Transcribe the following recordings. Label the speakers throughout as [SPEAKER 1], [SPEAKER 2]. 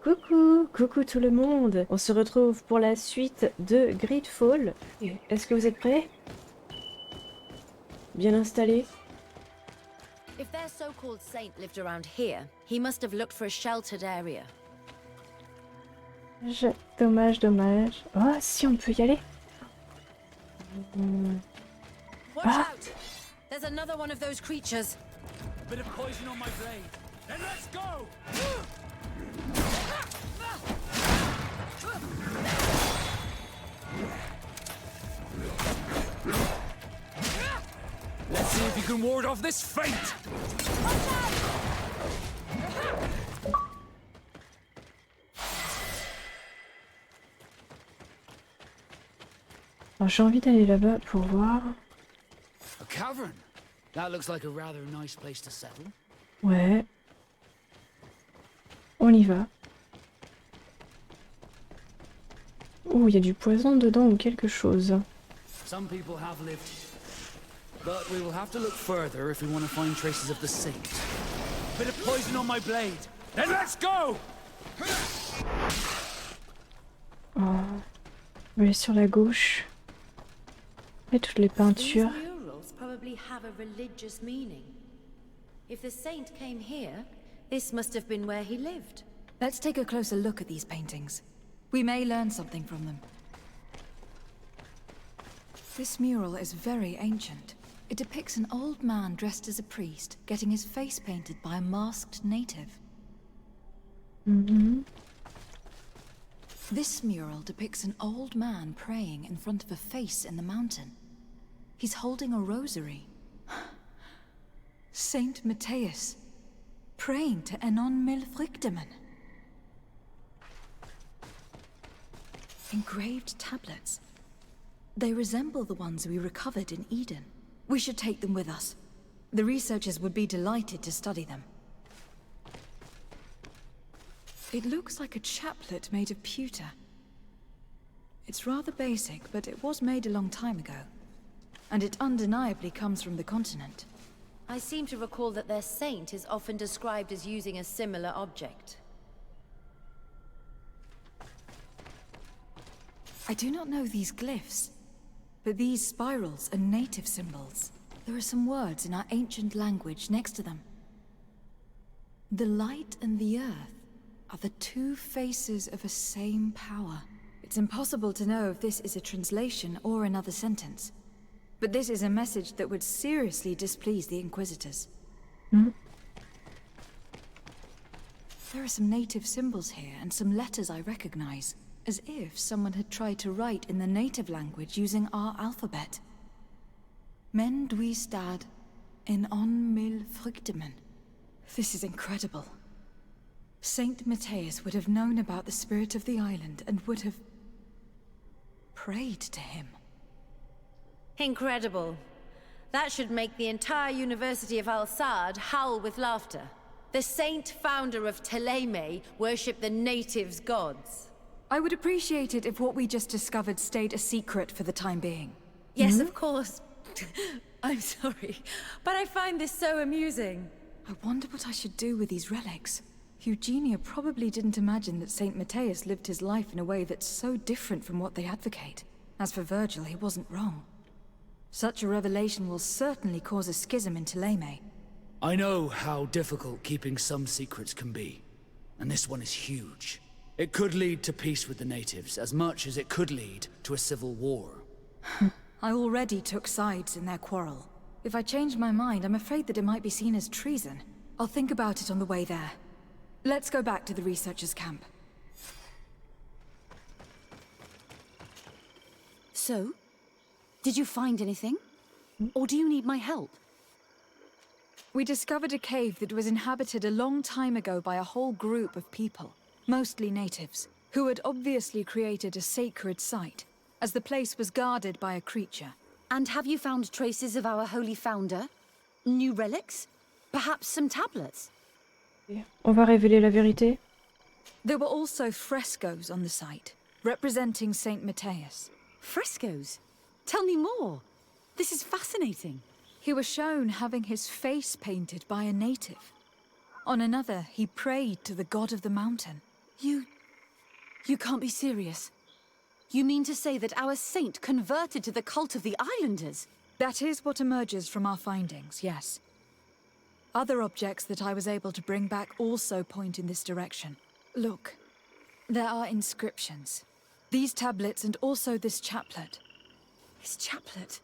[SPEAKER 1] Coucou tout le monde. On se retrouve pour la suite de Greedfall. Est-ce que vous êtes prêts? Bien installés?
[SPEAKER 2] If their so-called saint lived around here, he must have looked for a sheltered area.
[SPEAKER 1] Dommage, dommage. Oh, si on peut y aller.
[SPEAKER 2] Watch out! There's another one of those creatures.
[SPEAKER 3] Bit of poison on my blade. Then let's go! Let's see if you can ward off this fate!
[SPEAKER 1] Alors j'ai envie d'aller là-bas pour voir.
[SPEAKER 3] A cavern? That looks like a rather nice place to settle.
[SPEAKER 1] Ouais. On y va. Oh, il y a du poison dedans ou quelque chose.
[SPEAKER 3] Some people have lived here. But we will have to look further if we want to find traces of the saint. Bit of poison on my blade. Then let's go!
[SPEAKER 1] Oh. On va aller sur la gauche. Et toutes les peintures.
[SPEAKER 2] These murals probably have a religious meaning. If the saint came here, this must have been where he lived.
[SPEAKER 4] Let's take a closer look at these paintings. We may learn something from them. This mural is very ancient. It depicts an old man dressed as a priest, getting his face painted by a masked native. This mural depicts an old man praying in front of a face in the mountain. He's holding a rosary. Saint Matthias, praying to Enon Milfrichteman. Engraved tablets. They resemble the ones we recovered in Eden. We should take them with us. The researchers would be delighted to study them. It looks like a chaplet made of pewter. It's rather basic, but it was made a long time ago. And it undeniably comes from the continent.
[SPEAKER 2] I seem to recall that their saint is often described as using a similar object.
[SPEAKER 4] I do not know these glyphs, but these spirals are native symbols. There are some words in our ancient language next to them. The light and the earth are the two faces of a same power. It's impossible to know if this is a translation or another sentence. But this is a message that would seriously displease the Inquisitors. There are some native symbols here and some letters I recognize, as if someone had tried to write in the native language using our alphabet. Men duistad en on mil frichtemen. This is incredible. Saint Matthias would have known about the spirit of the island and would have prayed to him.
[SPEAKER 2] Incredible. That should make the entire University of Al-Sad howl with laughter. The saint founder of Ptolemy worshipped the natives' gods.
[SPEAKER 4] I would appreciate it if what we just discovered stayed a secret for the time being.
[SPEAKER 2] Yes, of course. I'm sorry, but I find this so amusing.
[SPEAKER 4] I wonder what I should do with these relics. Eugenia probably didn't imagine that Saint Matthias lived his life in a way that's so different from what they advocate. As for Virgil, he wasn't wrong. Such a revelation will certainly cause a schism in Ptolemy.
[SPEAKER 3] I know how difficult keeping some secrets can be, and this one is huge. It could lead to peace with the natives, as much as it could lead to a civil war.
[SPEAKER 4] I already took sides in their quarrel. If I change my mind, I'm afraid that it might be seen as treason. I'll think about it on the way there. Let's go back to the researchers' camp.
[SPEAKER 5] So, did you find anything? Or do you need my help?
[SPEAKER 4] We discovered a cave that was inhabited a long time ago by a whole group of people, mostly natives, who had obviously created a sacred site, as the place was guarded by a creature.
[SPEAKER 5] And have you found traces of our holy founder? New relics? Perhaps some tablets?
[SPEAKER 1] On va révéler la vérité.
[SPEAKER 4] There were also frescoes on the site, representing Saint Matthias.
[SPEAKER 5] Frescoes? Tell me more. This is fascinating.
[SPEAKER 4] He was shown having his face painted by a native. On another, he prayed to the god of the mountain.
[SPEAKER 5] You can't be serious. You mean to say that our saint converted to the cult of the islanders?
[SPEAKER 4] That is what emerges from our findings, yes. Other objects that I was able to bring back also point in this direction. Look, there are inscriptions. These tablets and also this chaplet.
[SPEAKER 5] This chaplet?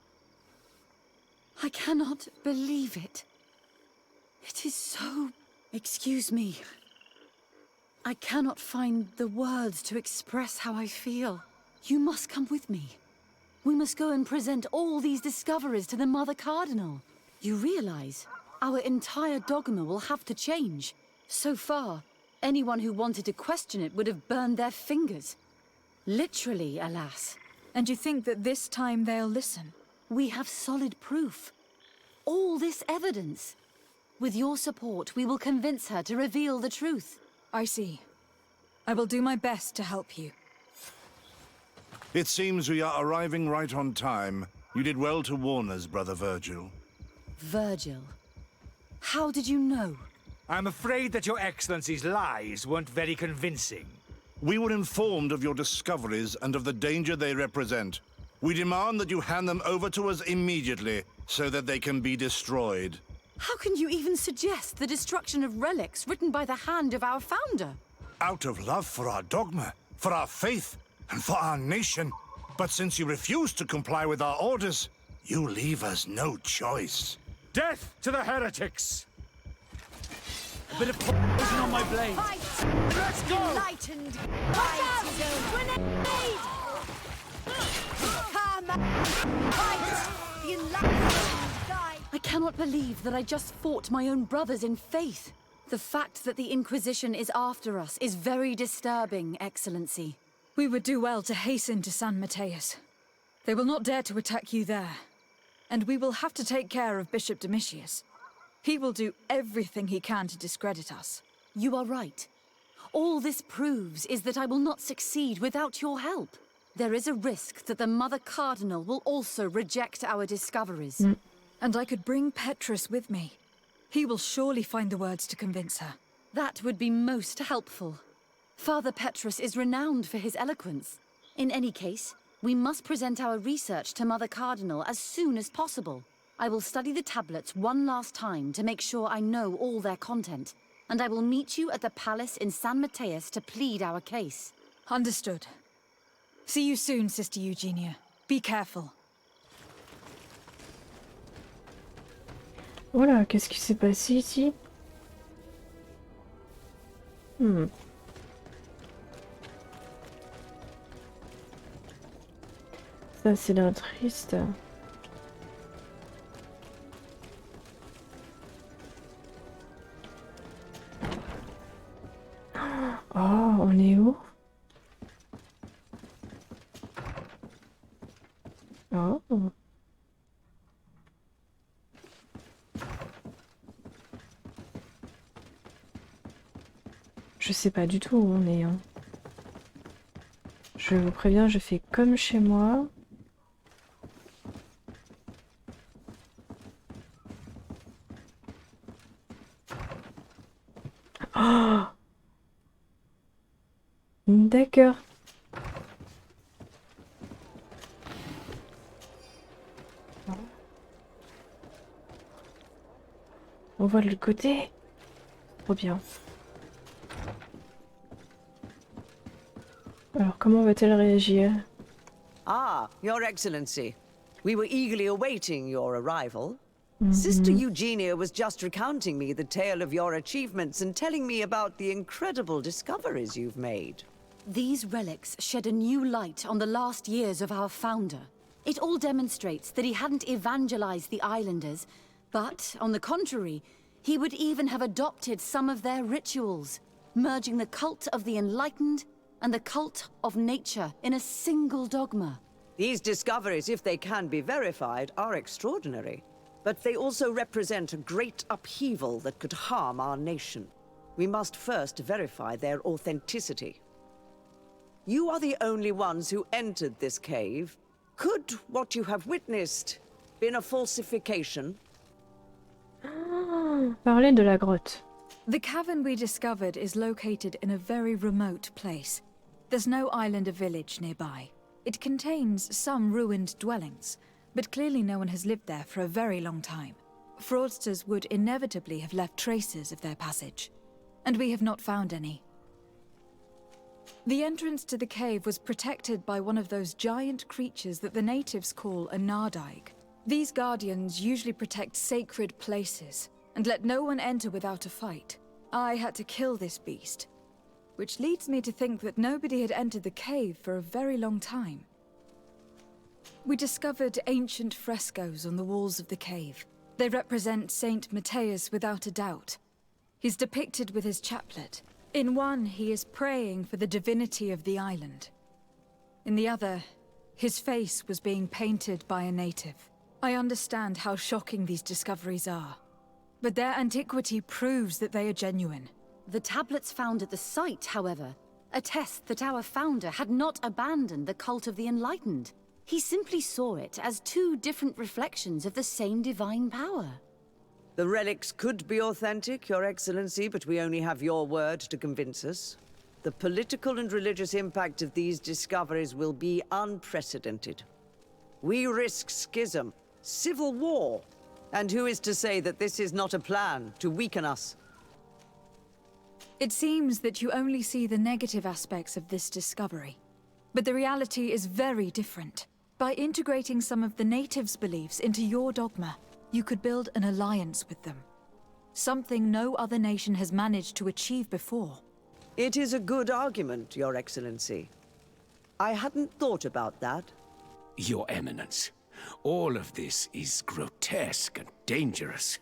[SPEAKER 5] I cannot believe it. It is so... Excuse me. I cannot find the words to express how I feel. You must come with me. We must go and present all these discoveries to the Mother Cardinal. You realize our entire dogma will have to change. So far, anyone who wanted to question it would have burned their fingers. Literally, alas.
[SPEAKER 4] And you think that this time they'll listen?
[SPEAKER 5] We have solid proof. All this evidence. With your support, we will convince her to reveal the truth.
[SPEAKER 4] I see. I will do my best to help you.
[SPEAKER 6] It seems we are arriving right on time. You did well to warn us, Brother Virgil.
[SPEAKER 5] Virgil? How did you know?
[SPEAKER 7] I'm afraid that your Excellency's lies weren't very convincing.
[SPEAKER 6] We were informed of your discoveries and of the danger they represent. We demand that you hand them over to us immediately, so that they can be destroyed.
[SPEAKER 5] How can you even suggest the destruction of relics written by the hand of our founder?
[SPEAKER 6] Out of love for our dogma, for our faith, and for our nation. But since you refuse to comply with our orders, you leave us no choice.
[SPEAKER 7] Death to the heretics! A bit of poison on my blade.
[SPEAKER 2] Fight!
[SPEAKER 7] Let's go!
[SPEAKER 2] Enlightened! Fight his own grenade! Come! Fight! The enlightened die!
[SPEAKER 5] I cannot believe that I just fought my own brothers in faith. The fact that the Inquisition is after us is very disturbing, Excellency.
[SPEAKER 4] We would do well to hasten to San Mateus. They will not dare to attack you there. And we will have to take care of Bishop Domitius. He will do everything he can to discredit us.
[SPEAKER 5] You are right. All this proves is that I will not succeed without your help. There is a risk that the Mother Cardinal will also reject our discoveries.
[SPEAKER 4] And I could bring Petrus with me. He will surely find the words to convince her.
[SPEAKER 5] That would be most helpful. Father Petrus is renowned for his eloquence. In any case, we must present our research to Mother Cardinal as soon as possible. I will study the tablets one last time to make sure I know all their content. And I will meet you at the palace in San Mateus to plead our case.
[SPEAKER 4] Understood. See you soon, Sister Eugenia. Be careful.
[SPEAKER 1] Voilà, qu'est-ce qui s'est passé ici? Ça, c'est l'air triste. Oh, on est où? Oh. Je sais pas du tout où on est, hein. Je vous préviens, je fais comme chez moi. Oh! D'accord. On voit le côté. Trop bien. Alors, comment va-t-elle réagir?
[SPEAKER 8] Ah, Your Excellency. We were eagerly awaiting your arrival. Sister Eugenia was just recounting me the tale of your achievements and telling me about the incredible discoveries you've made.
[SPEAKER 5] These relics shed a new light on the last years of our founder. It all demonstrates that he hadn't evangelized the islanders, but, on the contrary, he would even have adopted some of their rituals, merging the cult of the enlightened and the cult of nature in a single dogma.
[SPEAKER 8] These discoveries, if they can be verified, are extraordinary. But they also represent a great upheaval that could harm our nation. We must first verify their authenticity. You are the only ones who entered this cave. Could what you have witnessed been a falsification?
[SPEAKER 1] Ah, parler de la grotte.
[SPEAKER 4] The cavern we discovered is located in a very remote place. There's no island or village nearby. It contains some ruined dwellings, but clearly no one has lived there for a very long time. Fraudsters would inevitably have left traces of their passage, and we have not found any. The entrance to the cave was protected by one of those giant creatures that the natives call a nardaig. These guardians usually protect sacred places, and let no one enter without a fight. I had to kill this beast, which leads me to think that nobody had entered the cave for a very long time. We discovered ancient frescoes on the walls of the cave. They represent Saint Matthias without a doubt. He's depicted with his chaplet. In one, he is praying for the divinity of the island. In the other, his face was being painted by a native. I understand how shocking these discoveries are, but their antiquity proves that they are genuine.
[SPEAKER 5] The tablets found at the site, however, attest that our founder had not abandoned the cult of the Enlightened. He simply saw it as two different reflections of the same divine power.
[SPEAKER 8] The relics could be authentic, Your Excellency, but we only have your word to convince us. The political and religious impact of these discoveries will be unprecedented. We risk schism, civil war, and who is to say that this is not a plan to weaken us?
[SPEAKER 4] It seems that you only see the negative aspects of this discovery, but the reality is very different. By integrating some of the natives' beliefs into your dogma, you could build an alliance with them. Something no other nation has managed to achieve before.
[SPEAKER 8] It is a good argument, Your Excellency. I hadn't thought about that.
[SPEAKER 7] Your Eminence, all of this is grotesque and dangerous.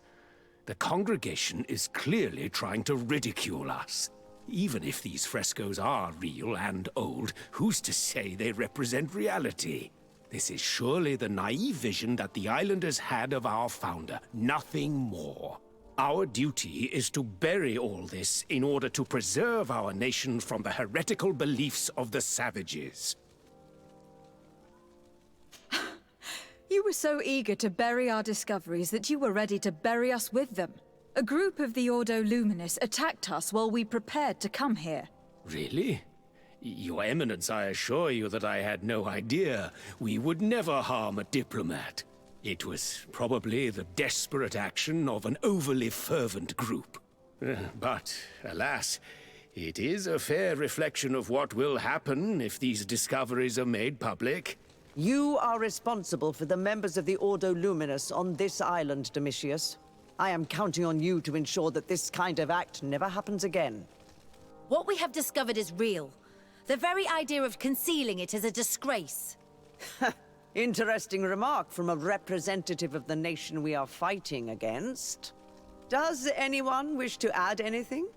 [SPEAKER 7] The congregation is clearly trying to ridicule us. Even if these frescoes are real and old, who's to say they represent reality? This is surely the naive vision that the islanders had of our founder, nothing more. Our duty is to bury all this in order to preserve our nation from the heretical beliefs of the savages.
[SPEAKER 4] You were so eager to bury our discoveries that you were ready to bury us with them. A group of the Ordo Luminous attacked us while we prepared to come here.
[SPEAKER 7] Really? Your Eminence, I assure you that I had no idea. We would never harm a diplomat. It was probably the desperate action of an overly fervent group. But, alas, it is a fair reflection of what will happen if these discoveries are made public.
[SPEAKER 8] You are responsible for the members of the Ordo Luminous on this island, Domitius. I am counting on you to ensure that this kind of act never happens again.
[SPEAKER 2] What we have discovered is real. The very idea of concealing it is a disgrace.
[SPEAKER 8] Interesting remark from a representative of the nation we are fighting against. Does anyone wish to add anything?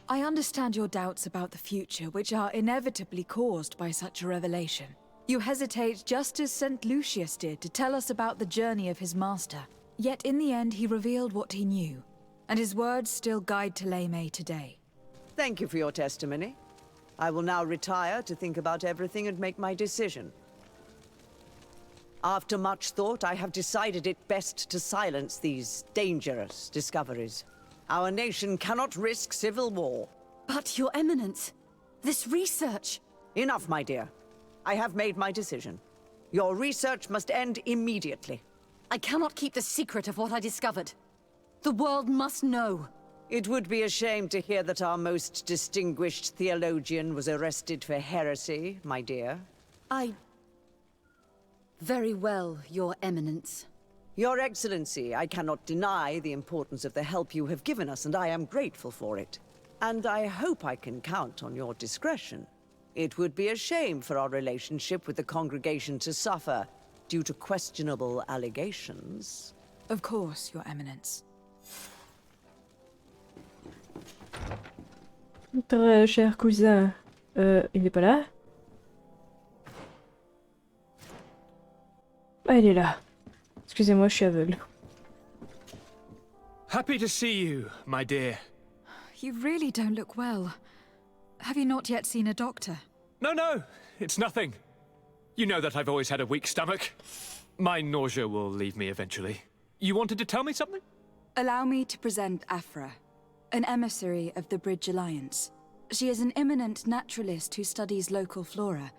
[SPEAKER 4] I understand your doubts about the future, which are inevitably caused by such a revelation. You hesitate just as St. Lucius did to tell us about the journey of his master. Yet in the end he revealed what he knew, and his words still guide Telemé today.
[SPEAKER 8] Thank you for your testimony. I will now retire to think about everything and make my decision. After much thought, I have decided it best to silence these dangerous discoveries. Our nation cannot risk civil war.
[SPEAKER 5] But, Your Eminence, this research...
[SPEAKER 8] Enough, my dear. I have made my decision. Your research must end immediately.
[SPEAKER 5] I cannot keep the secret of what I discovered. The world must know.
[SPEAKER 8] It would be a shame to hear that our most distinguished theologian was arrested for heresy, my dear.
[SPEAKER 5] Very well, Your Eminence.
[SPEAKER 8] Your Excellency, I cannot deny the importance of the help you have given us, and I am grateful for it. And I hope I can count on your discretion. It would be a shame for our relationship with the congregation to suffer due to questionable allegations.
[SPEAKER 4] Of course, Your Eminence.
[SPEAKER 1] Notre cher cousin, il n'est pas là? Ah, il est là. Excusez-moi, je suis aveugle.
[SPEAKER 7] Happy to see you, my dear.
[SPEAKER 4] You really don't look well. Have you not yet seen a doctor?
[SPEAKER 7] No, it's nothing. You know that I've always had a weak stomach. My nausea will leave me eventually. You wanted to tell me something?
[SPEAKER 4] Allow me to present Afra, an emissary of the Bridge Alliance. She is an eminent naturalist who studies local flora,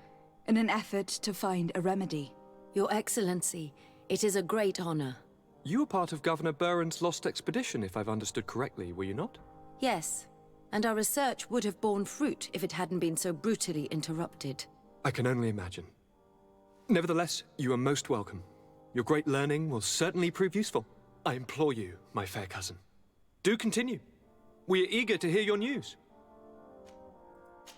[SPEAKER 4] in an effort to find a remedy.
[SPEAKER 2] Your Excellency, it is a great honor.
[SPEAKER 9] You were part of Governor Buren's lost expedition, if I've understood correctly, were you not?
[SPEAKER 2] Yes, and our research would have borne fruit if it hadn't been so brutally interrupted.
[SPEAKER 9] I can only imagine. Nevertheless, you are most welcome. Your great learning will certainly prove useful. I implore you, my fair cousin. Do continue. We are eager to hear your news.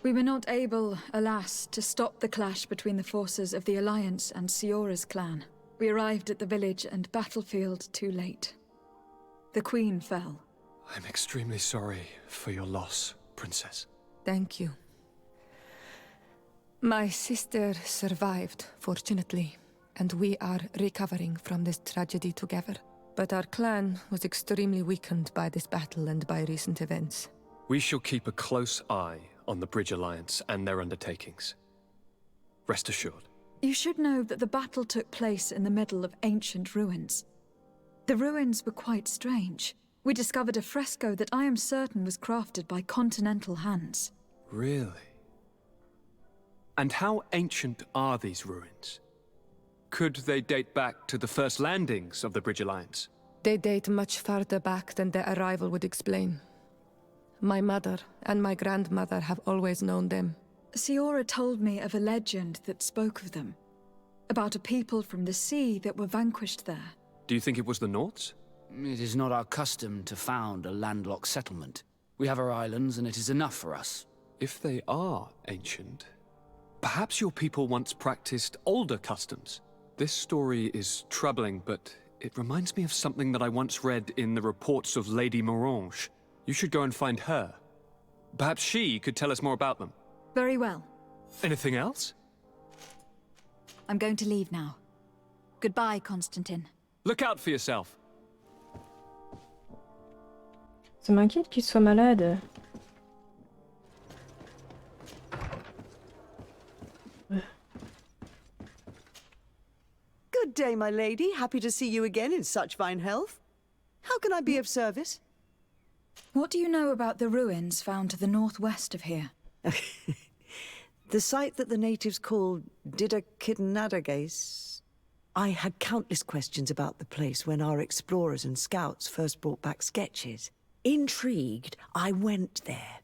[SPEAKER 4] We were not able, alas, to stop the clash between the forces of the Alliance and Siora's clan. We arrived at the village and battlefield too late. The Queen fell.
[SPEAKER 9] I'm extremely sorry for your loss, Princess.
[SPEAKER 10] Thank you. My sister survived, fortunately, and we are recovering from this tragedy together. But our clan was extremely weakened by this battle and by recent events.
[SPEAKER 9] We shall keep a close eye on the Bridge Alliance and their undertakings. Rest assured.
[SPEAKER 4] You should know that the battle took place in the middle of ancient ruins. The ruins were quite strange. We discovered a fresco that I am certain was crafted by continental hands.
[SPEAKER 9] Really? And how ancient are these ruins? Could they date back to the first landings of the Bridge Alliance?
[SPEAKER 10] They date much farther back than their arrival would explain. My mother and my grandmother have always known them.
[SPEAKER 4] Siora told me of a legend that spoke of them. About a people from the sea that were vanquished there.
[SPEAKER 9] Do you think it was the Nauts?
[SPEAKER 3] It is not our custom to found a landlocked settlement. We have our islands, and it is enough for us.
[SPEAKER 9] If they are ancient, perhaps your people once practiced older customs. This story is troubling, but it reminds me of something that I once read in the reports of Lady Morange. You should go and find her. Perhaps she could tell us more about them.
[SPEAKER 4] Very well.
[SPEAKER 9] Anything else?
[SPEAKER 4] I'm going to leave now. Goodbye, Constantine.
[SPEAKER 9] Look out for yourself.
[SPEAKER 1] Ça m'inquiète qu'il soit malade.
[SPEAKER 8] Good day, my lady. Happy to see you again in such fine health. How can I be of service?
[SPEAKER 4] What do you know about the ruins found to the northwest of here?
[SPEAKER 8] The site that the natives call Didakidnadagace. I had countless questions about the place when our explorers and scouts first brought back sketches. Intrigued, I went there.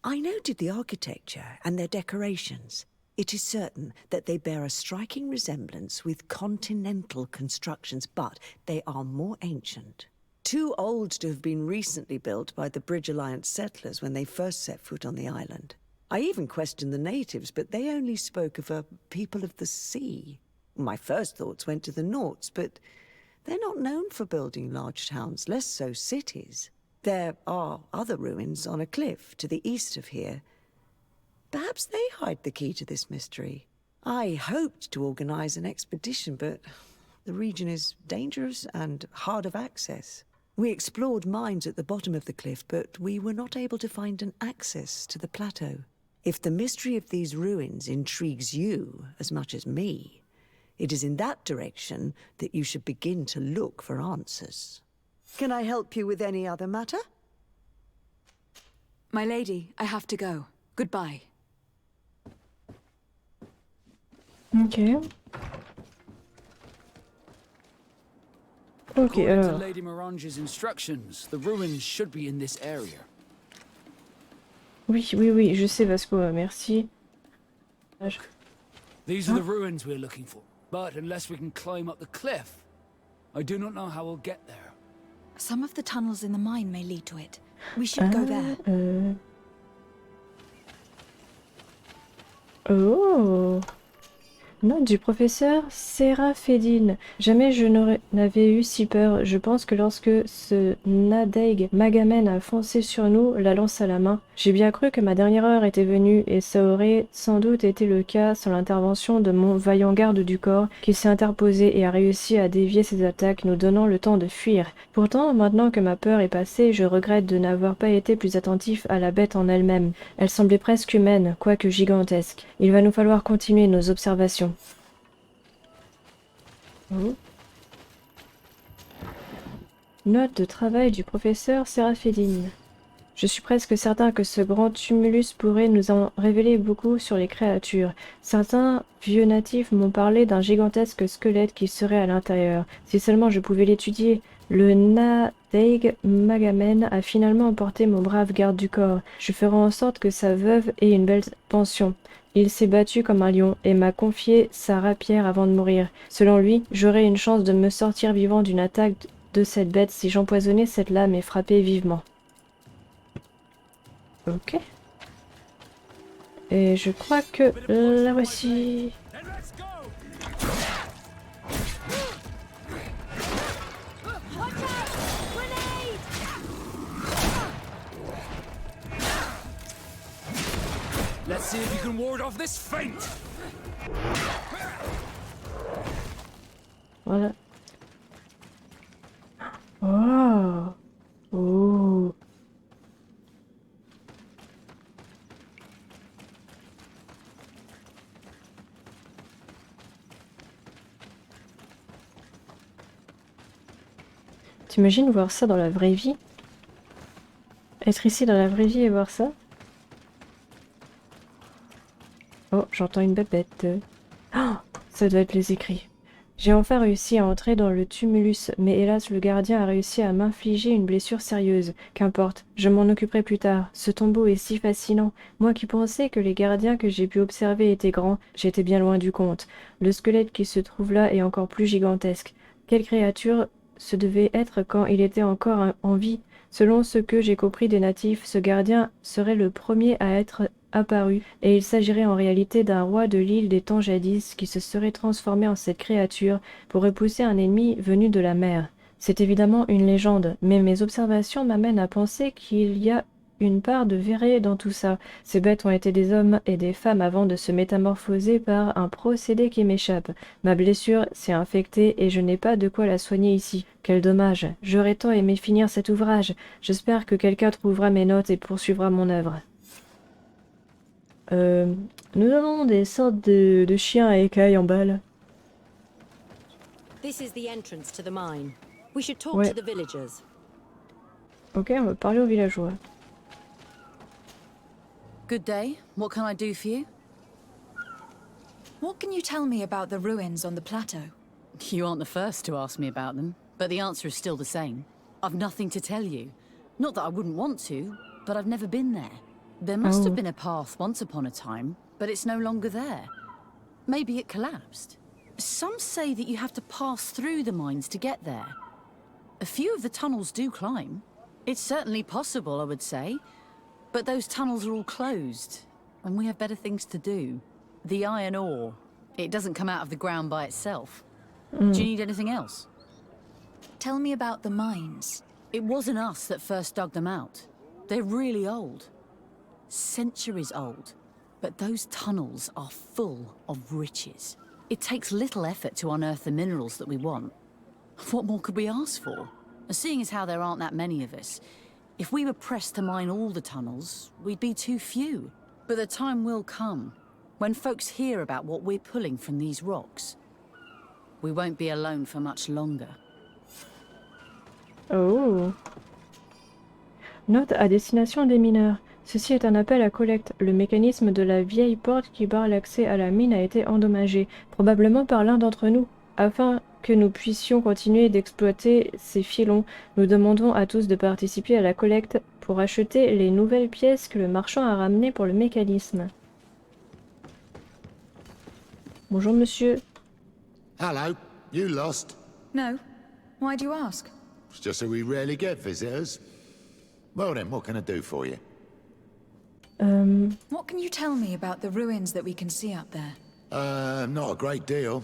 [SPEAKER 8] I noted the architecture and their decorations. It is certain that they bear a striking resemblance with continental constructions, but they are more ancient. Too old to have been recently built by the Bridge Alliance settlers when they first set foot on the island. I even questioned the natives, but they only spoke of a people of the sea. My first thoughts went to the Nauts, but they're not known for building large towns, less so cities. There are other ruins on a cliff to the east of here. Perhaps they hide the key to this mystery. I hoped to organize an expedition, but the region is dangerous and hard of access. We explored mines at the bottom of the cliff, but we were not able to find an access to the plateau. If the mystery of these ruins intrigues you as much as me, it is in that direction that you should begin to look for answers. Can I help you with any other matter?
[SPEAKER 4] My lady, I have to go. Goodbye.
[SPEAKER 1] Ok. Ok,
[SPEAKER 3] According to
[SPEAKER 1] alors.
[SPEAKER 3] Lady Morange's instructions, the ruins should be in this area.
[SPEAKER 1] Oui, oui, oui, je sais, Vasco, merci.
[SPEAKER 3] These are the ruins we're looking for. But unless we can climb up the cliff, I do not know how we'll get there.
[SPEAKER 4] Some of the tunnels in the mine may lead to it. We should go there.
[SPEAKER 1] Oh. Note du professeur Séraphedine. Jamais je n'avais eu si peur. Je pense que lorsque ce Nadeg Magamène a foncé sur nous, la lance à la main, j'ai bien cru que ma dernière heure était venue, et ça aurait sans doute été le cas sans l'intervention de mon vaillant garde du corps, qui s'est interposé et a réussi à dévier ses attaques, nous donnant le temps de fuir. Pourtant, maintenant que ma peur est passée, je regrette de n'avoir pas été plus attentif à la bête en elle-même. Elle semblait presque humaine, quoique gigantesque. Il va nous falloir continuer nos observations. Oh. Note de travail du professeur Séraphedine. Je suis presque certain que ce grand tumulus pourrait nous en révéler beaucoup sur les créatures. Certains vieux natifs m'ont parlé d'un gigantesque squelette qui serait à l'intérieur. Si seulement je pouvais l'étudier. Le Nadeig Magamen a finalement emporté mon brave garde du corps. Je ferai en sorte que sa veuve ait une belle pension. Il s'est battu comme un lion et m'a confié sa rapière avant de mourir. Selon lui, j'aurais une chance de me sortir vivant d'une attaque de cette bête si j'empoisonnais cette lame et frappais vivement. Ok. Et je crois que la voici.
[SPEAKER 3] Let's see if you can ward off this feint.
[SPEAKER 1] Voilà. Oh. Oh. T'imagines voir ça dans la vraie vie? Être ici dans la vraie vie et voir ça? Oh, j'entends une bébête. Oh, ça doit être les écrits. J'ai enfin réussi à entrer dans le tumulus, mais hélas le gardien a réussi à m'infliger une blessure sérieuse. Qu'importe, je m'en occuperai plus tard. Ce tombeau est si fascinant. Moi qui pensais que les gardiens que j'ai pu observer étaient grands, j'étais bien loin du compte. Le squelette qui se trouve là est encore plus gigantesque. Quelle créature ce devait être quand il était encore en vie? Selon ce que j'ai compris des natifs, ce gardien serait le premier à être apparu, et il s'agirait en réalité d'un roi de l'île des temps jadis qui se serait transformé en cette créature pour repousser un ennemi venu de la mer. C'est évidemment une légende, mais mes observations m'amènent à penser qu'il y a une part de vérité dans tout ça. Ces bêtes ont été des hommes et des femmes avant de se métamorphoser par un procédé qui m'échappe. Ma blessure s'est infectée et je n'ai pas de quoi la soigner ici. Quel dommage. J'aurais tant aimé finir cet ouvrage. J'espère que quelqu'un trouvera mes notes et poursuivra mon œuvre. Nous avons des sortes de chiens à écailles en balle.
[SPEAKER 2] This is the entrance to the mine. We should talk
[SPEAKER 1] Ouais.
[SPEAKER 2] to the villagers.
[SPEAKER 1] Ok, on va parler aux villageois.
[SPEAKER 5] Good day. What can I do for you?
[SPEAKER 4] What can you tell me about the ruins on the plateau?
[SPEAKER 5] You aren't the first to ask me about them, but the answer is still the same. I've nothing to tell you. Not that I wouldn't want to, but I've never been there. There must have been a path once upon a time, but it's no longer there. Maybe it collapsed. Some say that you have to pass through the mines to get there. A few of the tunnels do climb. It's certainly possible, I would say. But those tunnels are all closed, and we have better things to do. The iron ore, it doesn't come out of the ground by itself. Do you need anything else?
[SPEAKER 4] Tell me about the mines.
[SPEAKER 5] It wasn't us that first dug them out. They're really old. Centuries old. But those tunnels are full of riches. It takes little effort to unearth the minerals that we want. What more could we ask for? Seeing as how there aren't that many of us, if we were pressed to mine all the tunnels, we'd be too few. But the time will come, when folks hear about what we're pulling from these rocks. We won't be alone for much longer.
[SPEAKER 1] Oh. Note à destination des mineurs. Ceci est un appel à collecte. Le mécanisme de la vieille porte qui barre l'accès à la mine a été endommagé, probablement par l'un d'entre nous. Afin que nous puissions continuer d'exploiter ces filons, nous demandons à tous de participer à la collecte pour acheter les nouvelles pièces que le marchand a ramenées pour le mécanisme. Bonjour monsieur.
[SPEAKER 11] Hello, you lost?
[SPEAKER 4] No. Why do you ask?
[SPEAKER 11] It's just that we rarely get visitors. Well then, what can I do for you?
[SPEAKER 4] What can you tell me about the ruins that we can see up there?
[SPEAKER 11] Not a great deal.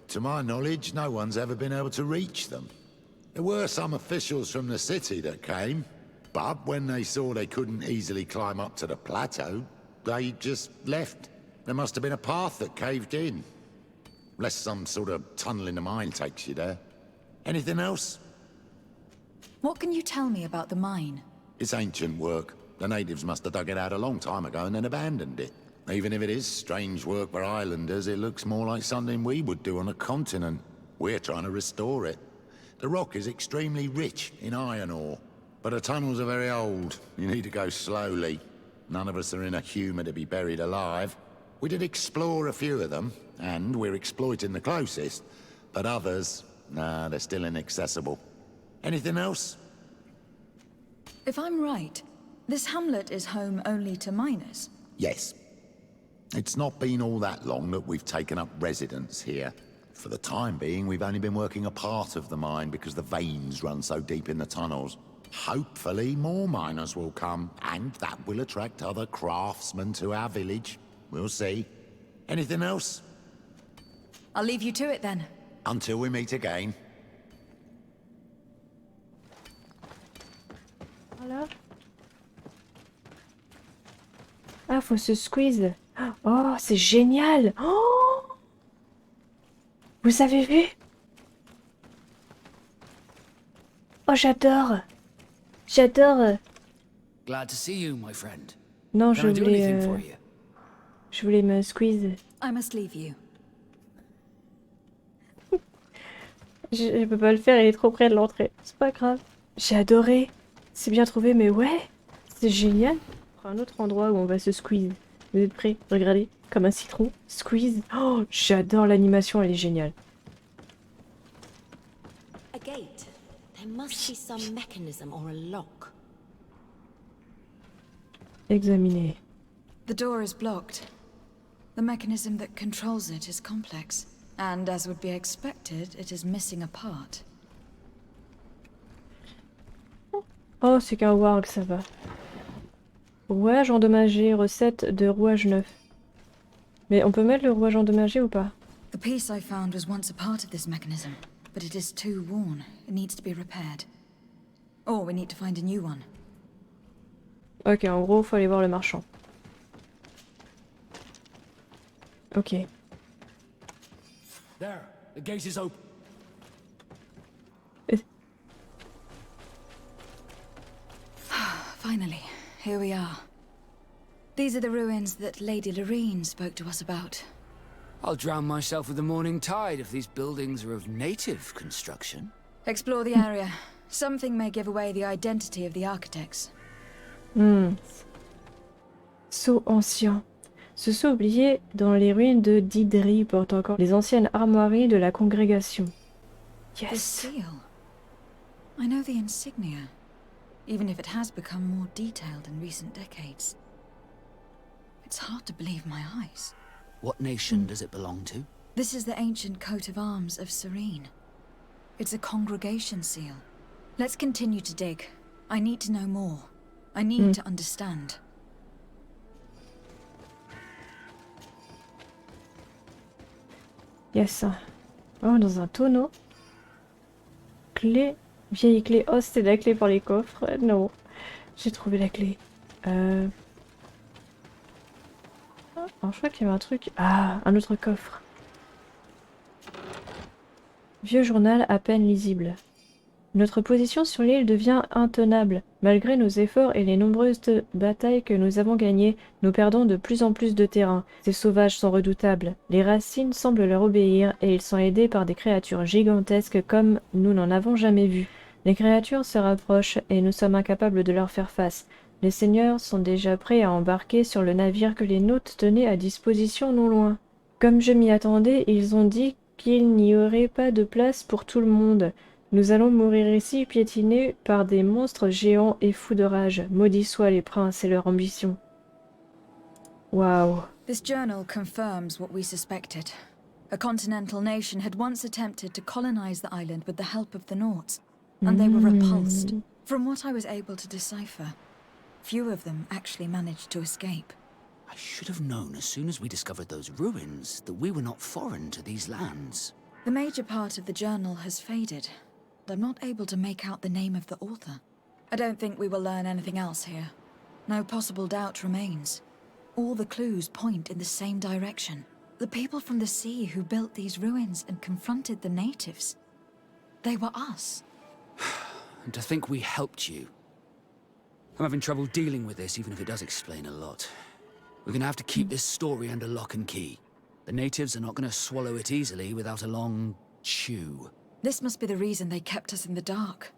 [SPEAKER 11] To my knowledge, no one's ever been able to reach them. There were some officials from the city that came, but when they saw they couldn't easily climb up to the plateau, they just left. There must have been a path that caved in. Unless some sort of tunnel in the mine takes you there. Anything else?
[SPEAKER 4] What can you tell me about the mine?
[SPEAKER 11] It's ancient work. The natives must have dug it out a long time ago and then abandoned it. Even if it is strange work for islanders, it looks more like something we would do on a continent. We're trying to restore it. The rock is extremely rich in iron ore. But the tunnels are very old. You need to go slowly. None of us are in a humour to be buried alive. We did explore a few of them, and we're exploiting the closest. But others, nah, they're still inaccessible. Anything else?
[SPEAKER 4] If I'm right, this hamlet is home only to miners.
[SPEAKER 11] Yes. It's not been all that long that we've taken up residence here. For the time being, we've only been working a part of the mine because the veins run so deep in the tunnels. Hopefully more miners will come, and that will attract other craftsmen to our village. We'll see. Anything else?
[SPEAKER 4] I'll leave you to it then.
[SPEAKER 11] Until we meet again.
[SPEAKER 1] Voilà. Ah, faut se squeeze. Oh, c'est génial. Oh, vous avez vu? Oh, j'adore. J'adore.
[SPEAKER 3] Glad to see you, my friend.
[SPEAKER 1] Non,
[SPEAKER 3] Can I do anything for you?
[SPEAKER 1] je voulais me squeeze.
[SPEAKER 4] I must leave you.
[SPEAKER 1] Je peux pas le faire, il est trop près de l'entrée. C'est pas grave. J'ai adoré. C'est bien trouvé, mais ouais. C'est génial. On prend un autre endroit où on va se squeeze. Vous êtes prêts? Regardez, comme un citron. Squeeze. Oh, j'adore l'animation, elle est géniale.
[SPEAKER 2] A gate. There must be some mechanism or a lock.
[SPEAKER 1] Examiner.
[SPEAKER 4] The door is blocked. The mechanism that controls it is complex. And as would be expected, it is missing a part.
[SPEAKER 1] Oh, c'est qu'un warg, ça va. Rouage endommagé, recette de rouage neuf. Mais on peut mettre le rouage endommagé ou pas?
[SPEAKER 4] The piece I found was once a part of this mechanism, but it is too worn. It needs to be repaired. Or we need to find a new one.
[SPEAKER 1] Ok, en gros, faut aller voir le marchand. Ok.
[SPEAKER 3] There, the gate is open.
[SPEAKER 4] Finally, here we are. These are the ruins that Lady Lorene spoke to us about.
[SPEAKER 3] I'll drown myself with the morning tide if these buildings are of native construction.
[SPEAKER 4] Explore the area. Something may give away the identity of the architects.
[SPEAKER 1] Sceau ancien. Ce sceau oublié dans les ruines de Didri porte encore les anciennes armoiries de la congrégation.
[SPEAKER 4] The
[SPEAKER 1] Yes.
[SPEAKER 4] seal. I know the insignia, even if it has become more detailed in recent decades. It's hard to believe my eyes.
[SPEAKER 3] What nation does it belong to?
[SPEAKER 4] This is the ancient coat of arms of Serene. It's a congregation seal. Let's continue to dig. I need to know more. I need to understand.
[SPEAKER 1] Yes. Oh, dans un tonneau. Clé. Vieille clé. Oh, c'était la clé pour les coffres. Non. J'ai trouvé la clé. Alors, je crois qu'il y avait un truc. Ah, un autre coffre. Vieux journal à peine lisible. Notre position sur l'île devient intenable. Malgré nos efforts et les nombreuses batailles que nous avons gagnées, nous perdons de plus en plus de terrain. Ces sauvages sont redoutables. Les racines semblent leur obéir et ils sont aidés par des créatures gigantesques comme nous n'en avons jamais vu. Les créatures se rapprochent et nous sommes incapables de leur faire face. Les seigneurs sont déjà prêts à embarquer sur le navire que les nôtres tenaient à disposition non loin. Comme je m'y attendais, ils ont dit qu'il n'y aurait pas de place pour tout le monde. Nous allons mourir ici, piétinés par des monstres géants et fous de rage. Maudits soient les princes et leur ambition. Waouh.
[SPEAKER 4] This journal confirms what we suspected. A continental nation had once attempted to colonize the island with the help of the Nords, and they were repulsed. From what I was able to decipher, few of them actually managed to escape.
[SPEAKER 3] I should have known as soon as we discovered those ruins that we were not foreign to these lands.
[SPEAKER 4] The major part of the journal has faded. I'm not able to make out the name of the author. I don't think we will learn anything else here. No possible doubt remains. All the clues point in the same direction. The people from the sea who built these ruins and confronted the natives. They were us.
[SPEAKER 3] And to think we helped you. I'm having trouble dealing with this, even if it does explain a lot. We're gonna have to keep this story under lock and key. The natives are not gonna swallow it easily without a long chew.
[SPEAKER 4] This must be the reason they kept us in the dark.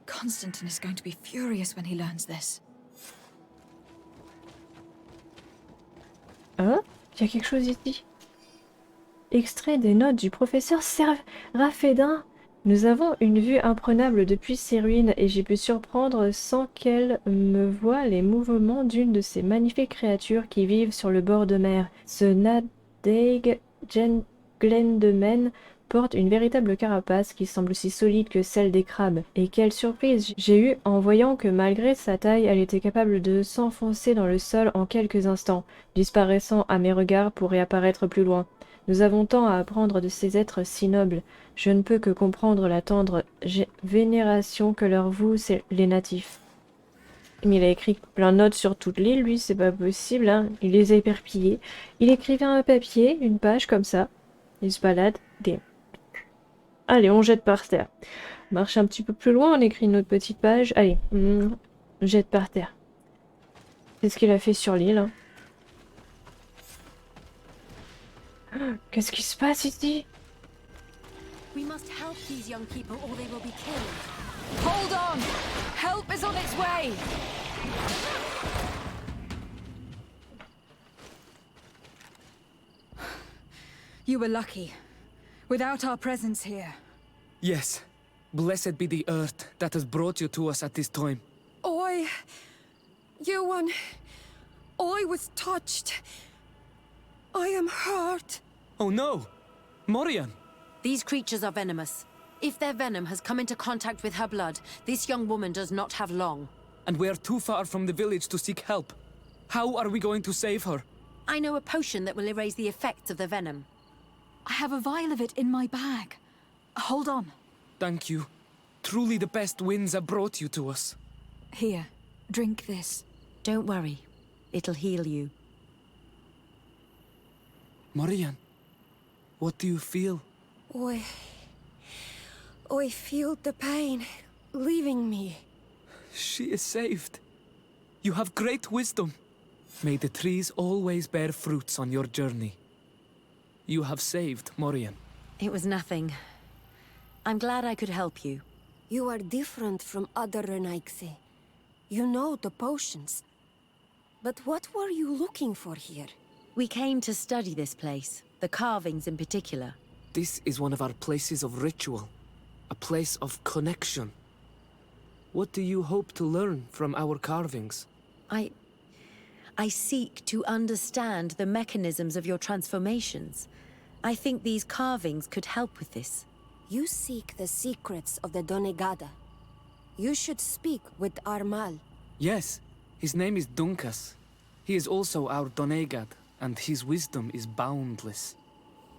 [SPEAKER 4] Constantine is going to be furious when he learns this.
[SPEAKER 1] Hein? Il y a quelque chose ici. Extrait des notes du professeur Sardet. Nous avons une vue imprenable depuis ces ruines et j'ai pu surprendre sans qu'elle me voie les mouvements d'une de ces magnifiques créatures qui vivent sur le bord de mer. Ce Nadeig Glendemen porte une véritable carapace qui semble aussi solide que celle des crabes. Et quelle surprise j'ai eue en voyant que malgré sa taille, elle était capable de s'enfoncer dans le sol en quelques instants, disparaissant à mes regards pour réapparaître plus loin. Nous avons tant à apprendre de ces êtres si nobles. Je ne peux que comprendre la tendre vénération que leur vouent les natifs. Mais il a écrit plein de notes sur toute l'île, lui, c'est pas possible, hein. Il les a éparpillées. Il écrivait un papier, une page comme ça. Il se balade. Allez, on jette par terre. On marche un petit peu plus loin, on écrit une autre petite page. Allez, on jette par terre. C'est ce qu'il a fait sur l'île. Hein. Qu'est-ce qui se passe ici?
[SPEAKER 2] We must help these young people or they will be killed.
[SPEAKER 5] Hold on! Help is on its way! You were lucky. Without our presence here.
[SPEAKER 12] Yes. Blessed be the earth that has brought you to us at this time.
[SPEAKER 5] Ewan, I was touched. I am hurt.
[SPEAKER 12] Oh no! Morian!
[SPEAKER 2] These creatures are venomous. If their venom has come into contact with her blood, this young woman does not have long.
[SPEAKER 12] And we are too far from the village to seek help. How are we going to save her?
[SPEAKER 2] I know a potion that will erase the effects of the venom.
[SPEAKER 4] I have a vial of it in my bag. Hold on.
[SPEAKER 12] Thank you. Truly the best winds have brought you to us.
[SPEAKER 4] Here, drink this.
[SPEAKER 2] Don't worry. It'll heal you.
[SPEAKER 12] Morian, what do you feel?
[SPEAKER 5] I feel the pain leaving me.
[SPEAKER 12] She is saved. You have great wisdom. May the trees always bear fruits on your journey. You have saved Morian.
[SPEAKER 2] It was nothing. I'm glad I could help you.
[SPEAKER 5] You are different from other Renaigse. You know the potions. But what were you looking for here?
[SPEAKER 2] We came to study this place, the carvings in particular.
[SPEAKER 12] This is one of our places of ritual. A place of connection. What do you hope to learn from our carvings?
[SPEAKER 2] I seek to understand the mechanisms of your transformations. I think these carvings could help with this.
[SPEAKER 5] You seek the secrets of the Donegada. You should speak with Armal.
[SPEAKER 12] Yes, his name is Dunkas. He is also our Donegad, and his wisdom is boundless.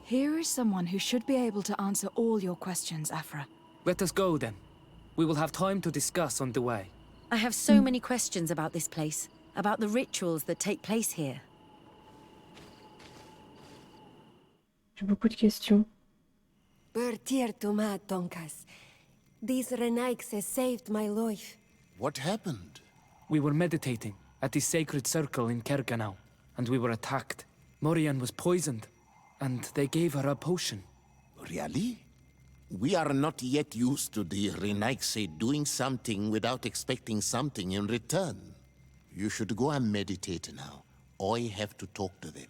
[SPEAKER 4] Here is someone who should be able to answer all your questions, Afra.
[SPEAKER 12] Let us go then. We will have time to discuss on the way.
[SPEAKER 2] I have so many questions about this place, about the rituals that take place here.
[SPEAKER 1] J'ai beaucoup de questions.
[SPEAKER 5] Teer Fradae, Donkas. These Renaigse saved my life.
[SPEAKER 11] What happened?
[SPEAKER 12] We were meditating at the sacred circle in Kerganau, and we were attacked. Morian was poisoned, and they gave her a potion.
[SPEAKER 13] Really? We are not yet used to the Renaigse doing something without expecting something in return. You should go and meditate now. I have to talk to them.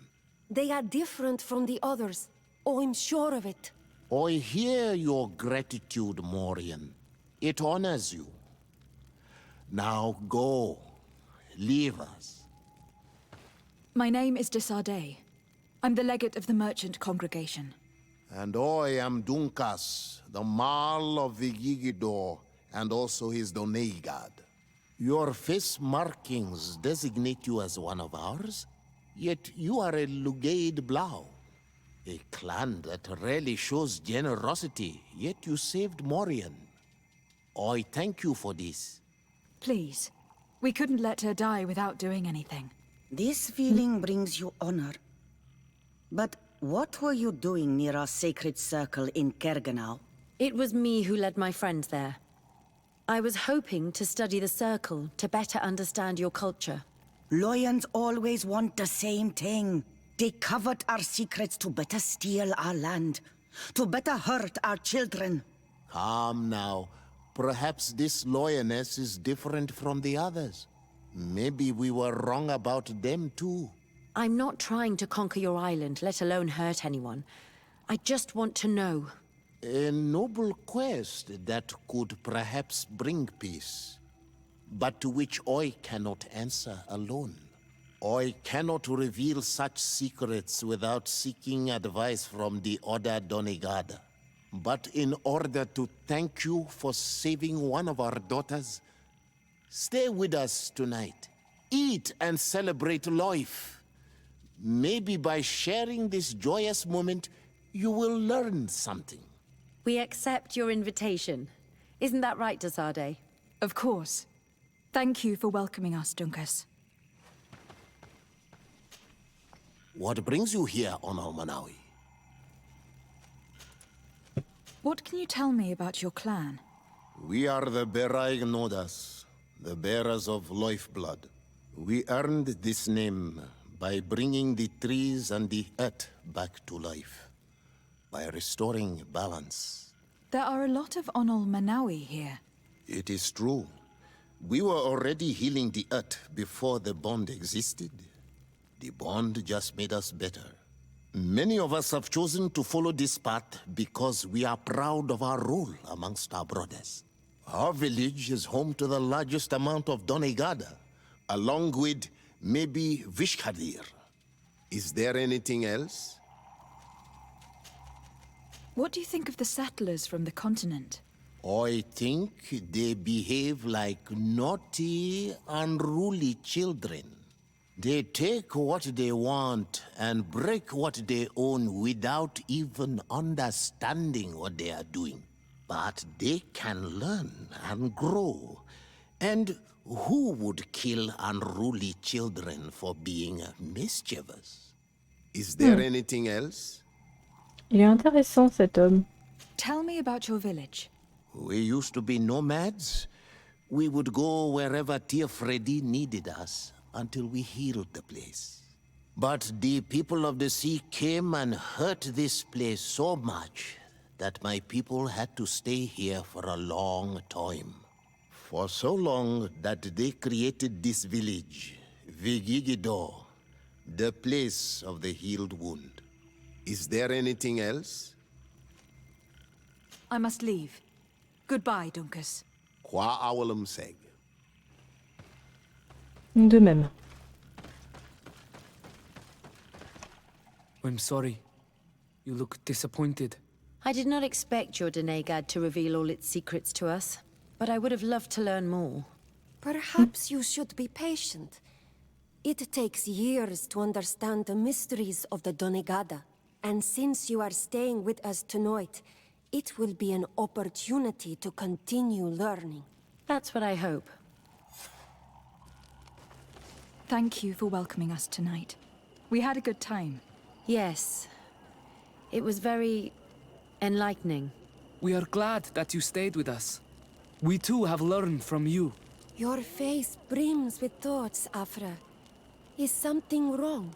[SPEAKER 5] They are different from the others. I'm sure of it.
[SPEAKER 13] I hear your gratitude, Morian. It honors you. Now go. Leave us.
[SPEAKER 4] My name is de Sardet. I'm the legate of the merchant congregation.
[SPEAKER 13] And I am Dunkas, the Marl of the Yigidor, and also his Donegad. Your face markings designate you as one of ours, yet you are a Lugaid Blau. A clan that rarely shows generosity, yet you saved Morian. I thank you for this.
[SPEAKER 4] Please, we couldn't let her die without doing anything.
[SPEAKER 14] This feeling brings you honor. But what were you doing near our sacred circle in Kerganau?
[SPEAKER 2] It was me who led my friends there. I was hoping to study the circle to better understand your culture.
[SPEAKER 14] Lions always want the same thing. They covet our secrets to better steal our land, to better hurt our children.
[SPEAKER 13] Calm now. Perhaps this lioness is different from the others. Maybe we were wrong about them too.
[SPEAKER 2] I'm not trying to conquer your island, let alone hurt anyone. I just want to know.
[SPEAKER 13] A noble quest that could perhaps bring peace, but to which I cannot answer alone. I cannot reveal such secrets without seeking advice from the Order Donegada. But in order to thank you for saving one of our daughters, stay with us tonight. Eat and celebrate life. Maybe by sharing this joyous moment, you will learn something.
[SPEAKER 2] We accept your invitation. Isn't that right, Sardet?
[SPEAKER 4] Of course. Thank you for welcoming us, Dunkus.
[SPEAKER 13] What brings you here on Almanawi?
[SPEAKER 4] What can you tell me about your clan?
[SPEAKER 13] We are the Berai Nodas, the bearers of lifeblood. We earned this name by bringing the trees and the earth back to life, by restoring balance.
[SPEAKER 4] There are a lot of Onol Manawi here.
[SPEAKER 13] It is true. We were already healing the earth before the bond existed. The bond just made us better. Many of us have chosen to follow this path because we are proud of our role amongst our brothers. Our village is home to the largest amount of Donegada, along with maybe Vishkadir. Is there anything else?
[SPEAKER 4] What do you think of the settlers from the continent?
[SPEAKER 13] I think they behave like naughty, unruly children. They take what they want and break what they own without even understanding what they are doing. But they can learn and grow. And who would kill unruly children for being mischievous? Is there anything else?
[SPEAKER 1] Il est intéressant cet homme.
[SPEAKER 4] Tell me about your village.
[SPEAKER 13] We used to be nomads. We would go wherever Teer Fradae needed us until we healed the place. But the people of the sea came and hurt this place so much that my people had to stay here for a long time. For so long that they created this village, Vigigido, the place of the healed wound. Is there anything else?
[SPEAKER 4] I must leave. Goodbye, Dunkus.
[SPEAKER 13] Qua awalum seg.
[SPEAKER 1] De même.
[SPEAKER 12] I'm sorry. You look disappointed.
[SPEAKER 2] I did not expect your Donegad to reveal all its secrets to us, but I would have loved to learn more.
[SPEAKER 15] Perhaps you should be patient. It takes years to understand the mysteries of the Donegada. And since you are staying with us tonight, it will be an opportunity to continue learning.
[SPEAKER 2] That's what I hope.
[SPEAKER 4] Thank you for welcoming us tonight. We had a good time.
[SPEAKER 2] Yes. It was very enlightening.
[SPEAKER 12] We are glad that you stayed with us. We too have learned from you.
[SPEAKER 15] Your face brims with thoughts, Afra. Is something wrong?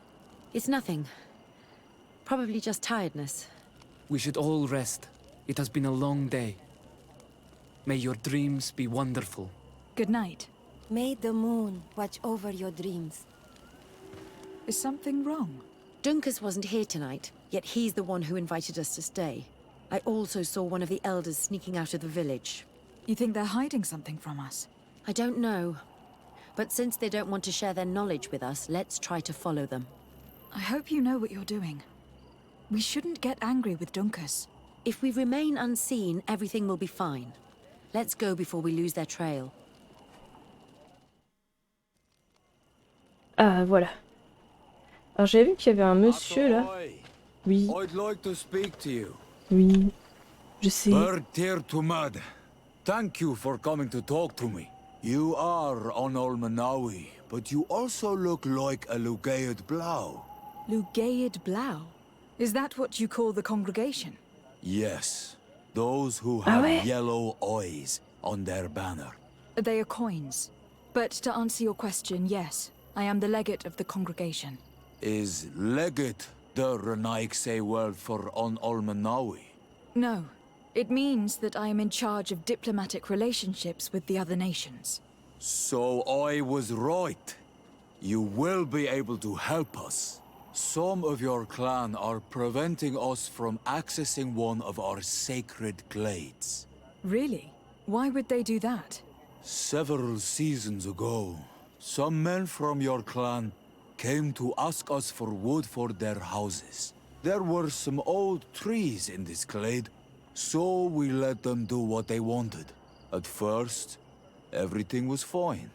[SPEAKER 2] It's nothing. Probably just tiredness.
[SPEAKER 12] We should all rest. It has been a long day. May your dreams be wonderful.
[SPEAKER 4] Good night.
[SPEAKER 15] May the moon watch over your dreams.
[SPEAKER 4] Is something wrong?
[SPEAKER 2] Dunkus wasn't here tonight, yet he's the one who invited us to stay. I also saw one of the elders sneaking out of the village.
[SPEAKER 4] You think they're hiding something from us?
[SPEAKER 2] I don't know. But since they don't want to share their knowledge with us, let's try to follow them.
[SPEAKER 4] I hope you know what you're doing. We shouldn't get angry with Dunkus.
[SPEAKER 2] If we remain unseen, everything will be fine. Let's go before we lose their trail.
[SPEAKER 1] Ah, voilà. Alors j'avais vu qu'il y avait un monsieur là. Oui.
[SPEAKER 16] I'd like to speak to you.
[SPEAKER 1] Oui. Je sais.
[SPEAKER 16] Teer Fradae, thank you for coming to talk to me. You are Onol Manawi, but you also look like a Lugaid Blau.
[SPEAKER 4] Lugaid Blau? Is that what you call the congregation?
[SPEAKER 16] Yes. Those who have
[SPEAKER 4] ouais?
[SPEAKER 16] yellow eyes on their banner.
[SPEAKER 4] They are coins. But to answer your question, yes. I am the legate of the congregation.
[SPEAKER 16] Is legate the Renaigse word for Onol Manawi?
[SPEAKER 4] No. It means that I am in charge of diplomatic relationships with the other nations.
[SPEAKER 16] So I was right. You will be able to help us. Some of your clan are preventing us from accessing one of our sacred glades.
[SPEAKER 4] Really? Why would they do that?
[SPEAKER 16] Several seasons ago, some men from your clan came to ask us for wood for their houses. There were some old trees in this glade, so we let them do what they wanted. At first, everything was fine.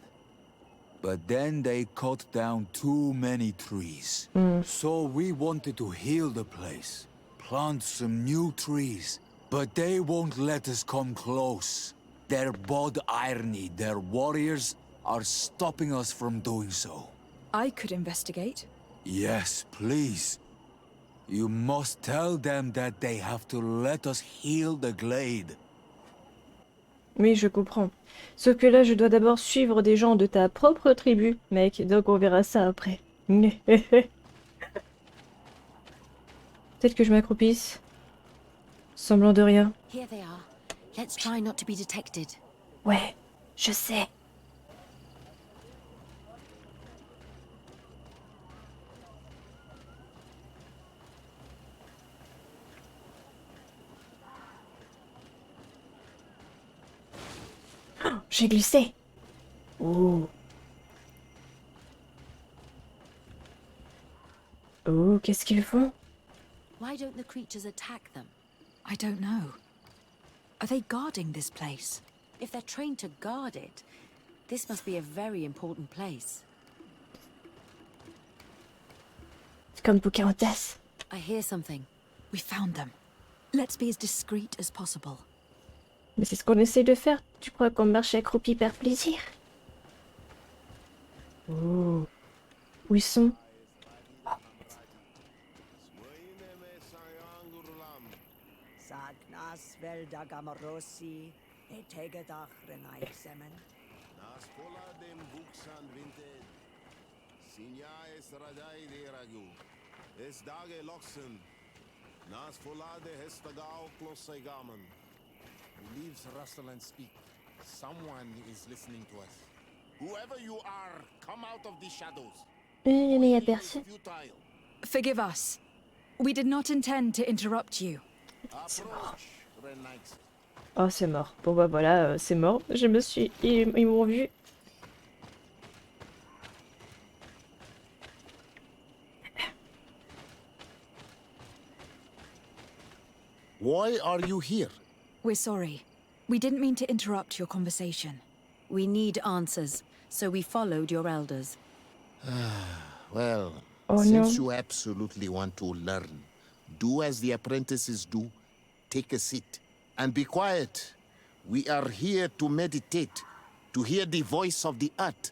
[SPEAKER 16] But then they cut down too many trees. So we wanted to heal the place, plant some new trees. But they won't let us come close. Their bod irony, their warriors, are stopping us from doing so.
[SPEAKER 4] I could investigate.
[SPEAKER 16] Yes, please. You must tell them that they have to let us heal the glade.
[SPEAKER 1] Oui, je comprends. Sauf que là, je dois d'abord suivre des gens de ta propre tribu, mec. Donc on verra ça après. Peut-être que je m'accroupisse. Semblant de rien.
[SPEAKER 2] Here they are. Let's try not to be detected.
[SPEAKER 1] Ouais, je sais. Oh, j'ai glissé. Oh. Oh, qu'est-ce qu'ils font?
[SPEAKER 2] Why don't the creatures attack them?
[SPEAKER 4] I don't know. Are they guarding this place?
[SPEAKER 2] If they're trained to guard it, this must be a very important place.
[SPEAKER 1] C'est comme Pocahontas.
[SPEAKER 2] I hear something.
[SPEAKER 4] We found them. Let's be as discreet as possible.
[SPEAKER 1] Mais c'est ce qu'on essaie de faire. Tu crois qu'on marche accroupi par plaisir? Oh. Où ils sont?
[SPEAKER 13] Who leaves rustle and speak. Someone is listening to us. Whoever you are, come out of the shadows.
[SPEAKER 1] Mais y a personne.
[SPEAKER 4] Forgive us. We did not intend to interrupt you.
[SPEAKER 1] C'est mort. Oh, c'est mort. Bon bah voilà, c'est mort. Je me suis... Ils m'ont vu.
[SPEAKER 13] Why are you here?
[SPEAKER 4] We're sorry. We didn't mean to interrupt your conversation.
[SPEAKER 2] We need answers, so we followed your elders.
[SPEAKER 13] Well,
[SPEAKER 1] Oh,
[SPEAKER 13] since
[SPEAKER 1] no.
[SPEAKER 13] you absolutely want to learn, do as the apprentices do. Take a seat and be quiet. We are here to meditate, to hear the voice of the earth,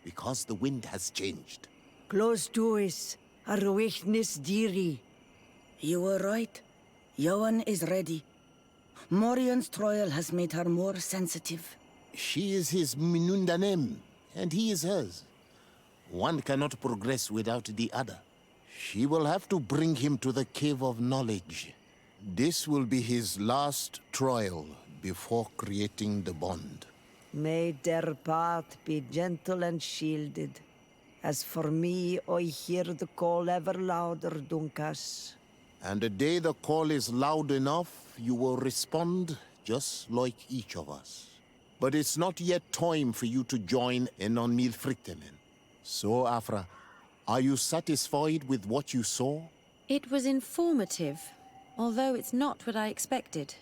[SPEAKER 13] because the wind has changed.
[SPEAKER 14] Close doors are witness dearie. You were right. Johan is ready. Morian's trial has made her more sensitive.
[SPEAKER 13] She is his Minundanem, and he is hers. One cannot progress without the other. She will have to bring him to the Cave of Knowledge. This will be his last trial before creating the bond.
[SPEAKER 8] May their path be gentle and shielded. As for me, I hear the call ever louder, Dunkas.
[SPEAKER 13] And the day the call is loud enough, you will respond just like each of us. But it's not yet time for you to join in on Milfrictemen. So, Afra, are you satisfied with what you saw?
[SPEAKER 2] It was informative, although it's not what I expected.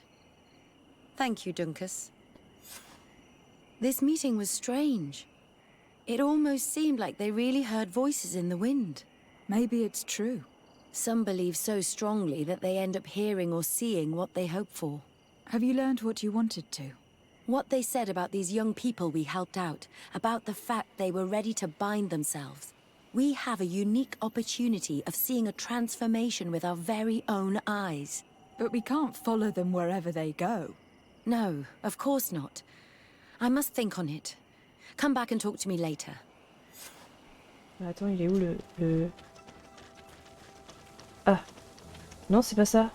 [SPEAKER 2] Thank you, Dunkus. This meeting was strange. It almost seemed like they really heard voices in the wind.
[SPEAKER 4] Maybe it's true.
[SPEAKER 2] Some believe so strongly that they end up hearing or seeing what they hope for.
[SPEAKER 4] Have you learned what you wanted to?
[SPEAKER 2] What they said about these young people we helped out, about the fact they were ready to bind themselves. We have a unique opportunity of seeing a transformation with our very own eyes.
[SPEAKER 4] But we can't follow them wherever they go.
[SPEAKER 2] No, of course not. I must think on it. Come back and talk to me later.
[SPEAKER 1] Attends, il est où le... Ah. Non, c'est pas ça.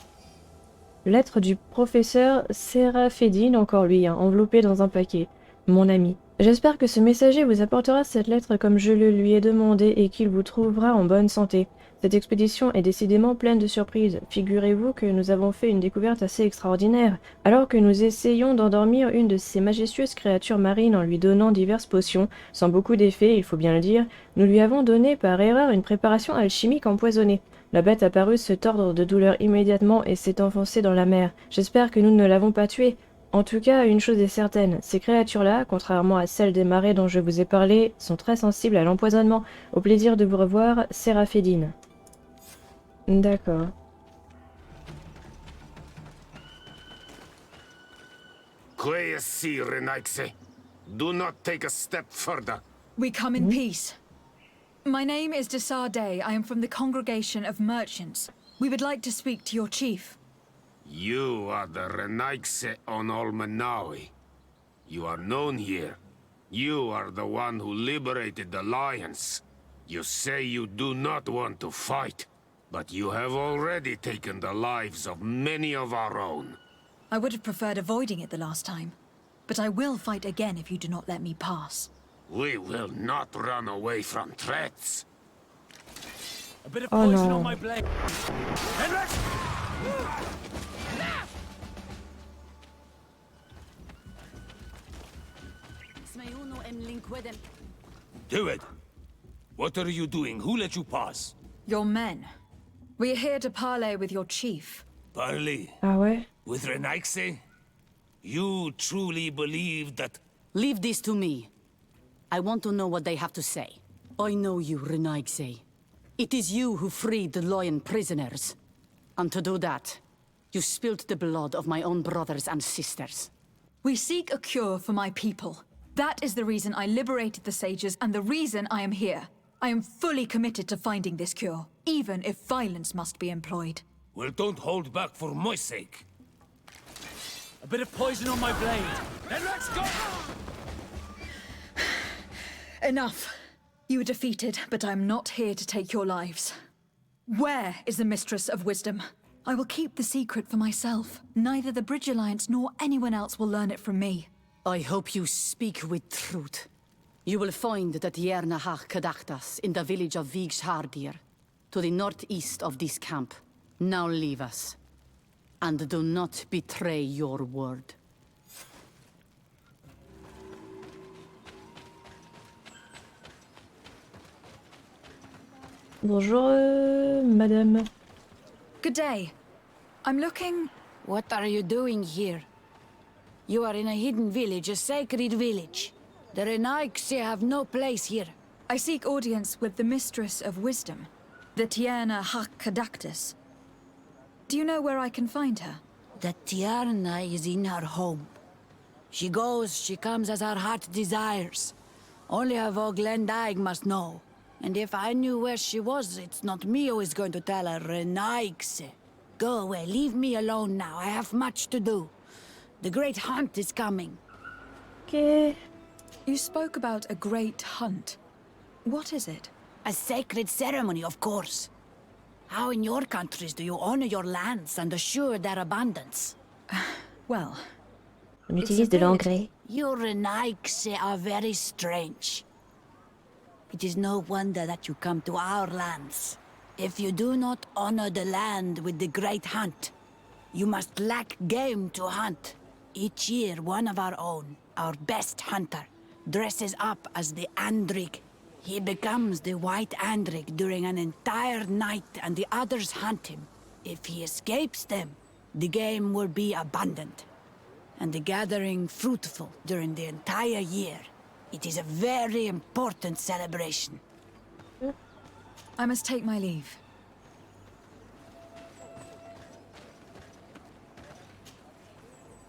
[SPEAKER 1] Lettre du professeur Séraphédine, encore lui, hein, enveloppé dans un paquet. Mon ami. J'espère que ce messager vous apportera cette lettre comme je le lui ai demandé et qu'il vous trouvera en bonne santé. Cette expédition est décidément pleine de surprises. Figurez-vous que nous avons fait une découverte assez extraordinaire. Alors que nous essayons d'endormir une de ces majestueuses créatures marines en lui donnant diverses potions, sans beaucoup d'effet, il faut bien le dire, nous lui avons donné par erreur une préparation alchimique empoisonnée. La bête a paru se tordre de douleur immédiatement et s'est enfoncée dans la mer. J'espère que nous ne l'avons pas tuée. En tout cas, une chose est certaine, ces créatures-là, contrairement à celles des marais dont je vous ai parlé, sont très sensibles à l'empoisonnement. Au plaisir de vous revoir, Séraphédine. D'accord.
[SPEAKER 7] Quiesci, Renaigse. Do not take a step further.
[SPEAKER 4] We come in peace. My name is de Sardet. I am from the congregation of merchants. We would like to speak to your chief.
[SPEAKER 7] You are the Renaigse on Olmenawi. You are known here. You are the one who liberated the lions. You say you do not want to fight, but you have already taken the lives of many of our own.
[SPEAKER 4] I would have preferred avoiding it the last time, but I will fight again if you do not let me pass.
[SPEAKER 7] We will not run away from threats.
[SPEAKER 12] A bit of poison on my blade.
[SPEAKER 7] Do it. What are you doing? Who let you pass?
[SPEAKER 4] Your men. We are here to parley with your chief.
[SPEAKER 7] Parley?
[SPEAKER 1] Ah ouais?
[SPEAKER 7] With Renaigse? You truly believe that...
[SPEAKER 5] Leave this to me. I want to know what they have to say. I know you, Renaigse. It is you who freed the lion prisoners. And to do that, you spilled the blood of my own brothers and sisters.
[SPEAKER 4] We seek a cure for my people. That is the reason I liberated the sages and the reason I am here. I am fully committed to finding this cure, even if violence must be employed.
[SPEAKER 7] Well, don't hold back for my sake.
[SPEAKER 12] A bit of poison on my blade. Then let's go!
[SPEAKER 4] Enough. You were defeated, but I am not here to take your lives. Where is the Mistress of Wisdom? I will keep the secret for myself. Neither the Bridge Alliance nor anyone else will learn it from me.
[SPEAKER 5] I hope you speak with truth. You will find the Teer Fradae in the village of xviie, to the northeast of this camp. Now leave us. And do not betray your word.
[SPEAKER 1] Bonjour, madame.
[SPEAKER 4] Good day. I'm looking...
[SPEAKER 14] What are you doing here? You are in a hidden village, a sacred village. The Renaigse have no place here.
[SPEAKER 4] I seek audience with the Mistress of Wisdom, the Teer Fradae. Do you know where I can find her?
[SPEAKER 14] The Tierna is in her home. She goes, she comes as her heart desires. Only her Voglendaig must know. And if I knew where she was, it's not me who is going to tell her, Renaigse. Go away, leave me alone now. I have much to do. The great hunt is coming.
[SPEAKER 1] Okay.
[SPEAKER 4] You spoke about a great hunt. What is it?
[SPEAKER 14] A sacred ceremony, of course. How in your countries do you honor your lands and assure their abundance?
[SPEAKER 4] Well...
[SPEAKER 1] On utilise de l'engrais.
[SPEAKER 14] You Renaigse are very strange. It is no wonder that you come to our lands. If you do not honor the land with the great hunt, you must lack game to hunt. Each year, one of our own, our best hunter, dresses up as the Andrig. He becomes the White Andrig during an entire night and the others hunt him. If he escapes them, the game will be abundant, and the gathering fruitful during the entire year. It is a very important celebration.
[SPEAKER 4] I must take my leave.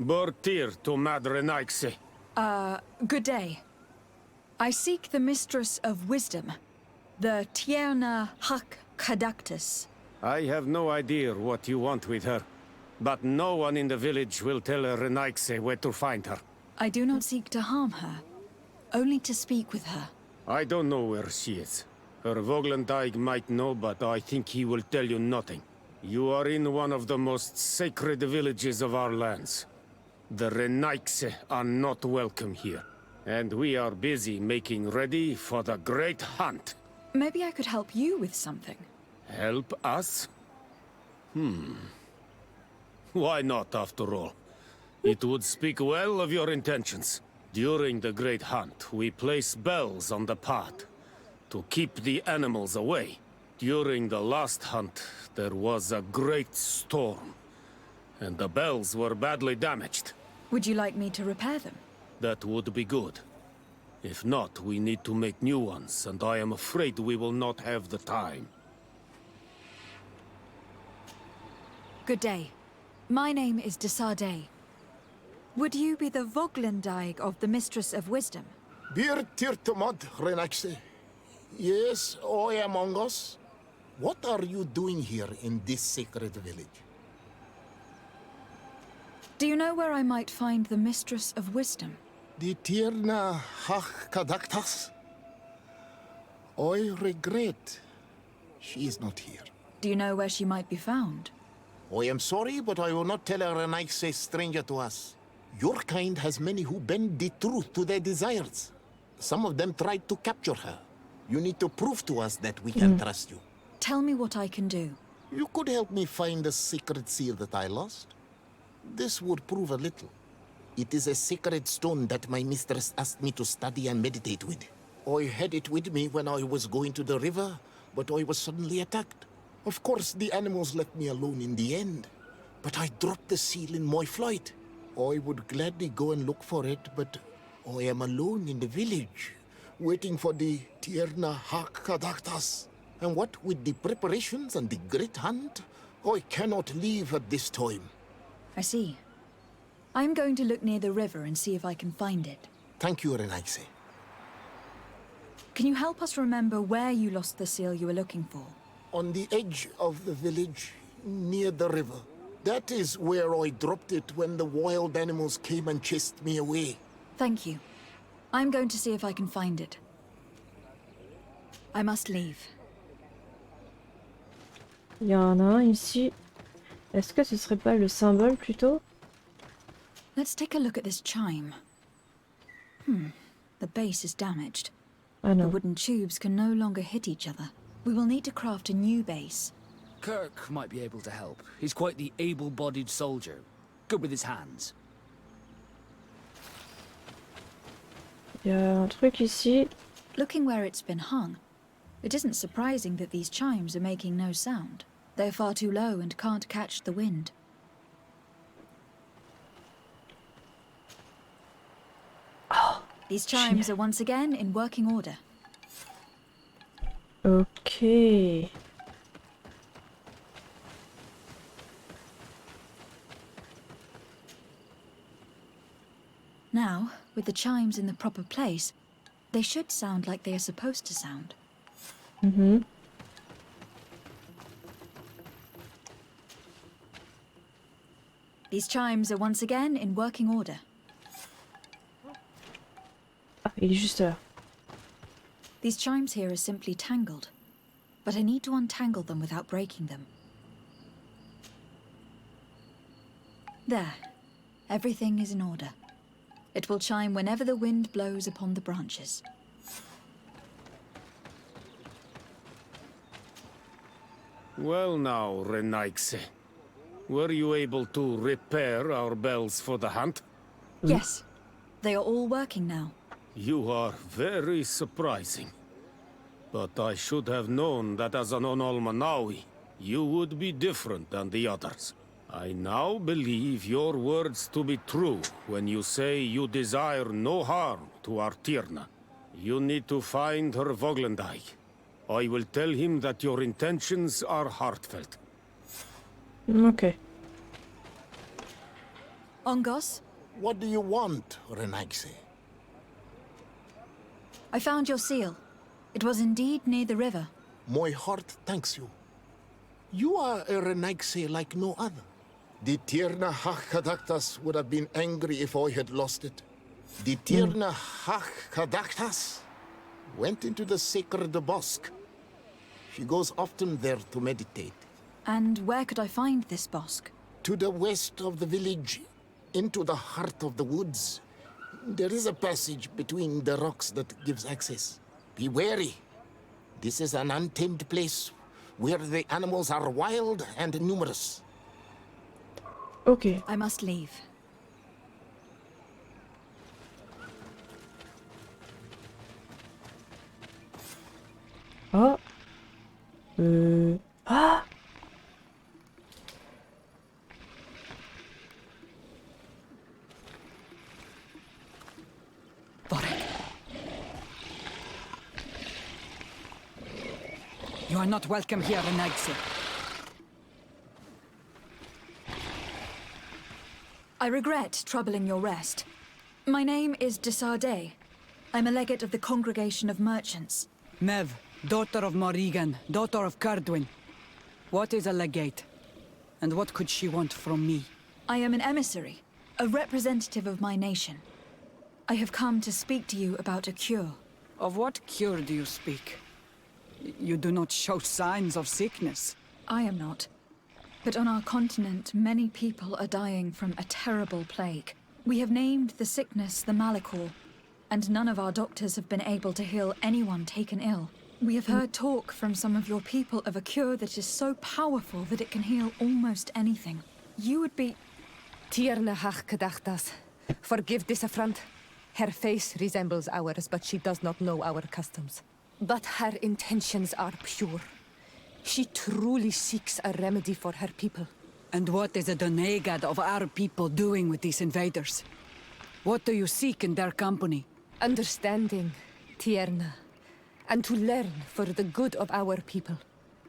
[SPEAKER 7] Bortir to Mad Renaigse.
[SPEAKER 4] Good day. I seek the Mistress of Wisdom, the Teer Fradae.
[SPEAKER 7] I have no idea what you want with her, but no one in the village will tell Renaigse where to find her.
[SPEAKER 4] I do not seek to harm her, only to speak with her.
[SPEAKER 7] I don't know where she is. Her Voglendaig might know, but I think he will tell you nothing. You are in one of the most sacred villages of our lands. The Renaigse are not welcome here, and we are busy making ready for the great hunt.
[SPEAKER 4] Maybe I could help you with something.
[SPEAKER 7] Help us? Why not, after all? It would speak well of your intentions. During the great hunt, we place bells on the path to keep the animals away. During the last hunt, there was a great storm, and the bells were badly damaged.
[SPEAKER 4] Would you like me to repair them?
[SPEAKER 7] That would be good. If not, we need to make new ones, and I am afraid we will not have the time.
[SPEAKER 4] Good day. My name is de Sardet. Would you be the Voglendaig of the Mistress of Wisdom?
[SPEAKER 13] Bir tirtamad, Renaigse. Yes, I am among us. What are you doing here in this sacred village?
[SPEAKER 4] Do you know where I might find the Mistress of Wisdom?
[SPEAKER 13] The Tierna Hach Kadaktas? I regret she is not here.
[SPEAKER 4] Do you know where she might be found?
[SPEAKER 13] I am sorry, but I will not tell a Renaigse stranger to us. Your kind has many who bend the truth to their desires. Some of them tried to capture her. You need to prove to us that we can trust you.
[SPEAKER 4] Tell me what I can do.
[SPEAKER 13] You could help me find the secret seal that I lost. This would prove a little. It is a sacred stone that my mistress asked me to study and meditate with. I had it with me when I was going to the river, but I was suddenly attacked. Of course, the animals left me alone in the end, but I dropped the seal in my flight. I would gladly go and look for it, but I am alone in the village, waiting for the Tierna Hakadaktas. And what with the preparations and the great hunt, I cannot leave at this time.
[SPEAKER 4] I see. I'm going to look near the river and see if I can find it.
[SPEAKER 13] Thank you, Renaigse.
[SPEAKER 4] Can you help us remember where you lost the seal you were looking for?
[SPEAKER 13] On the edge of the village, near the river. That is where I dropped it when the wild animals came and chased me away.
[SPEAKER 4] Thank you. I'm going to see if I can find it. I must leave.
[SPEAKER 1] Il y en a un ici. Est-ce que ce serait pas le symbole plutôt?
[SPEAKER 4] Let's take a look at this chime. The base is damaged.
[SPEAKER 1] Ah
[SPEAKER 4] The
[SPEAKER 1] non.
[SPEAKER 4] wooden tubes can no longer hit each other. We will need to craft a new base.
[SPEAKER 3] Kirk might be able to help. He's quite the able-bodied soldier. Good with his hands.
[SPEAKER 1] Il y a un truc ici.
[SPEAKER 4] Looking where it's been hung, it isn't surprising that these chimes are making no sound. They're far too low and can't catch the wind. These chimes are once again in working order.
[SPEAKER 1] Ok.
[SPEAKER 4] Now, with the chimes in the proper place, they should sound like they are supposed to sound. These chimes are once again in working order.
[SPEAKER 1] Ah, il est juste là.
[SPEAKER 4] These chimes here are simply tangled, but I need to untangle them without breaking them. There. Everything is in order. It will chime whenever the wind blows upon the branches.
[SPEAKER 7] Well now, Renaigse. Were you able to repair our bells for the hunt?
[SPEAKER 4] Yes. They are all working now.
[SPEAKER 7] You are very surprising. But I should have known that as an Onolmanawi, you would be different than the others. I now believe your words to be true when you say you desire no harm to our Tierna. You need to find her Voglendaig. I will tell him that your intentions are heartfelt.
[SPEAKER 1] Ok.
[SPEAKER 4] Ongos,
[SPEAKER 13] What do you want, Renaigse?
[SPEAKER 4] I found your seal. It was indeed near the river.
[SPEAKER 13] My heart thanks you. You are a Renaigse like no other. The Tierna Hakadaktas would have been angry if I had lost it. The Tierna Hakadaktas went into the sacred bosque. She goes often there to meditate.
[SPEAKER 4] And where could I find this bosque?
[SPEAKER 13] To the west of the village, into the heart of the woods. There is a passage between the rocks that gives access. Be wary. This is an untamed place where the animals are wild and numerous.
[SPEAKER 1] Ok.
[SPEAKER 4] I must leave.
[SPEAKER 1] Oh. Ah.
[SPEAKER 5] You are not welcome here, Renagse.
[SPEAKER 4] I regret troubling your rest. My name is de Sardet. I'm a legate of the Congregation of Merchants.
[SPEAKER 5] Mev, daughter of Morrigan, daughter of Cardwin. What is a legate? And what could she want from me?
[SPEAKER 4] I am an emissary, a representative of my nation. I have come to speak to you about a cure.
[SPEAKER 5] Of what cure do you speak? You do not show signs of sickness.
[SPEAKER 4] I am not. But on our continent, many people are dying from a terrible plague. We have named the sickness the Malachor, and none of our doctors have been able to heal anyone taken ill. We have heard talk from some of your people of a cure that is so powerful that it can heal almost anything. You would be...
[SPEAKER 10] Teer gedachtas. Forgive this affront. Her face resembles ours, but she does not know our customs. But her intentions are pure. She truly seeks a remedy for her people.
[SPEAKER 5] And what is the Donegad of our people doing with these invaders? What do you seek in their company?
[SPEAKER 10] Understanding, Tierna, and to learn for the good of our people.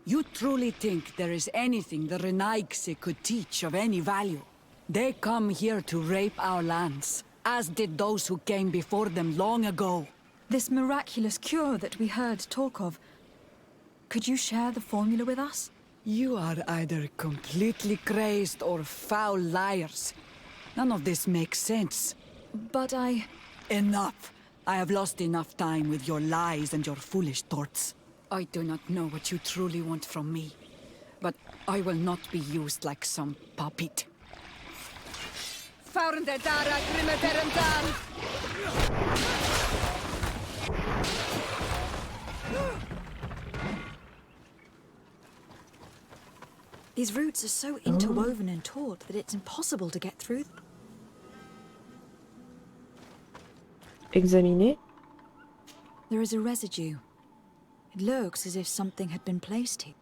[SPEAKER 5] You truly think there is anything the Renaigse could teach of any value? They come here to rape our lands, as did those who came before them long ago.
[SPEAKER 4] This miraculous cure that we heard talk of, could you share the formula with us?
[SPEAKER 5] You are either completely crazed or foul liars. None of this makes sense.
[SPEAKER 4] But I...
[SPEAKER 5] Enough! I have lost enough time with your lies and your foolish thoughts. I do not know what you truly want from me, but I will not be used like some puppet.
[SPEAKER 4] These roots are so interwoven and taut that it's impossible to get through them.
[SPEAKER 1] Examiner.
[SPEAKER 4] There is a residue. It looks as if something had been placed here.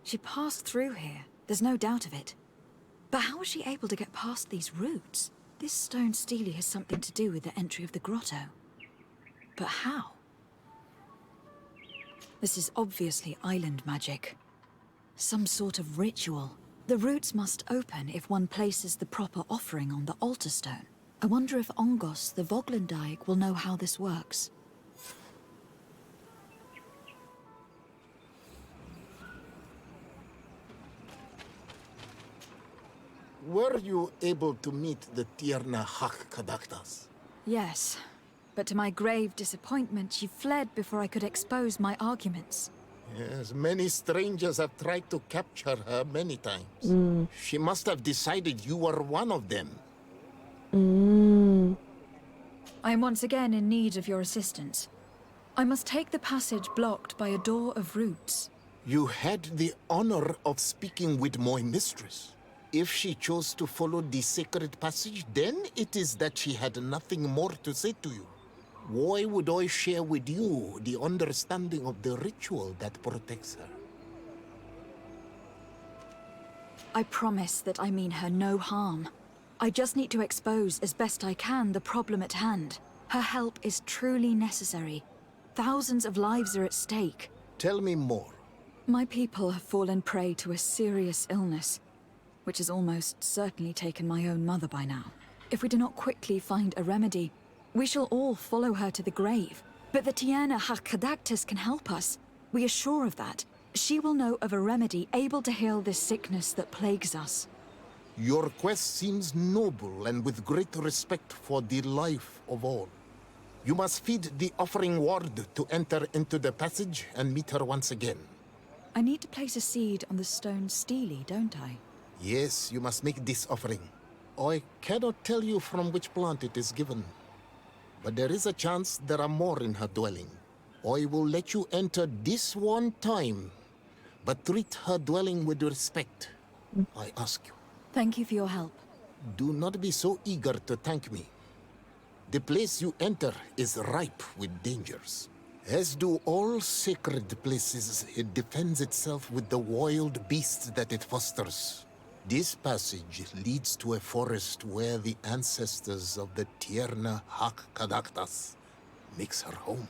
[SPEAKER 4] She passed through here, there's no doubt of it. But how was she able to get past these roots? This stone stele has something to do with the entry of the grotto. But how? This is obviously island magic. Some sort of ritual. The roots must open if one places the proper offering on the altar stone. I wonder if Ongos, the Voglendyke, will know how this works.
[SPEAKER 13] Were you able to meet the Tierna Kadaktas?
[SPEAKER 4] Yes, but to my grave disappointment, she fled before I could expose my arguments.
[SPEAKER 13] Yes, many strangers have tried to capture her many times. She must have decided you were one of them.
[SPEAKER 4] I am once again in need of your assistance. I must take the passage blocked by a door of roots.
[SPEAKER 13] You had the honor of speaking with my mistress. If she chose to follow the sacred passage, then it is that she had nothing more to say to you. Why would I share with you the understanding of the ritual that protects her?
[SPEAKER 4] I promise that I mean her no harm. I just need to expose as best I can the problem at hand. Her help is truly necessary. Thousands of lives are at stake.
[SPEAKER 13] Tell me more.
[SPEAKER 4] My people have fallen prey to a serious illness, which has almost certainly taken my own mother by now. If we do not quickly find a remedy, we shall all follow her to the grave. But the Tierna Kadaktas can help us. We are sure of that. She will know of a remedy able to heal this sickness that plagues us.
[SPEAKER 13] Your quest seems noble and with great respect for the life of all. You must feed the offering ward to enter into the passage and meet her once again.
[SPEAKER 4] I need to place a seed on the stone stele, don't I?
[SPEAKER 13] Yes, you must make this offering. I cannot tell you from which plant it is given, but there is a chance there are more in her dwelling. I will let you enter this one time, but treat her dwelling with respect. I ask you.
[SPEAKER 4] Thank you for your help.
[SPEAKER 13] Do not be so eager to thank me. The place you enter is ripe with dangers. As do all sacred places, it defends itself with the wild beasts that it fosters. This passage leads to a forest where the ancestors of the Tierna Hakkadaktas makes her home.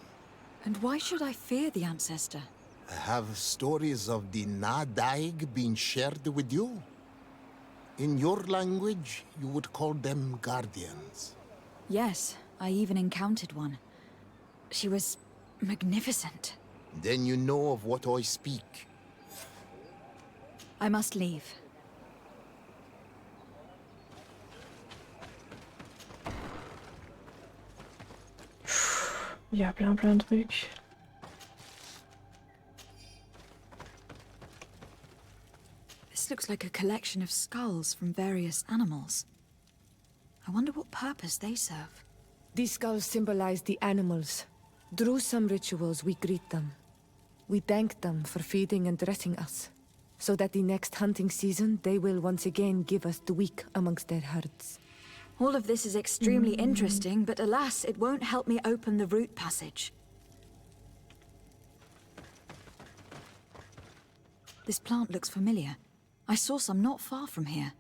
[SPEAKER 4] And why should I fear the ancestor?
[SPEAKER 13] Have stories of the Nadaig been shared with you? In your language, you would call them guardians.
[SPEAKER 4] Yes, I even encountered one. She was magnificent.
[SPEAKER 13] Then you know of what I speak.
[SPEAKER 4] I must leave.
[SPEAKER 1] Il y a plein de trucs.
[SPEAKER 4] This looks like a collection of skulls from various animals. I wonder what purpose they serve.
[SPEAKER 10] These skulls symbolize the animals. Through some rituals, we greet them. We thank them for feeding and dressing us, so that the next hunting season, they will once again give us the weak amongst their herds.
[SPEAKER 4] All of this is extremely interesting, but alas, it won't help me open the root passage. This plant looks familiar. I saw some not far from here.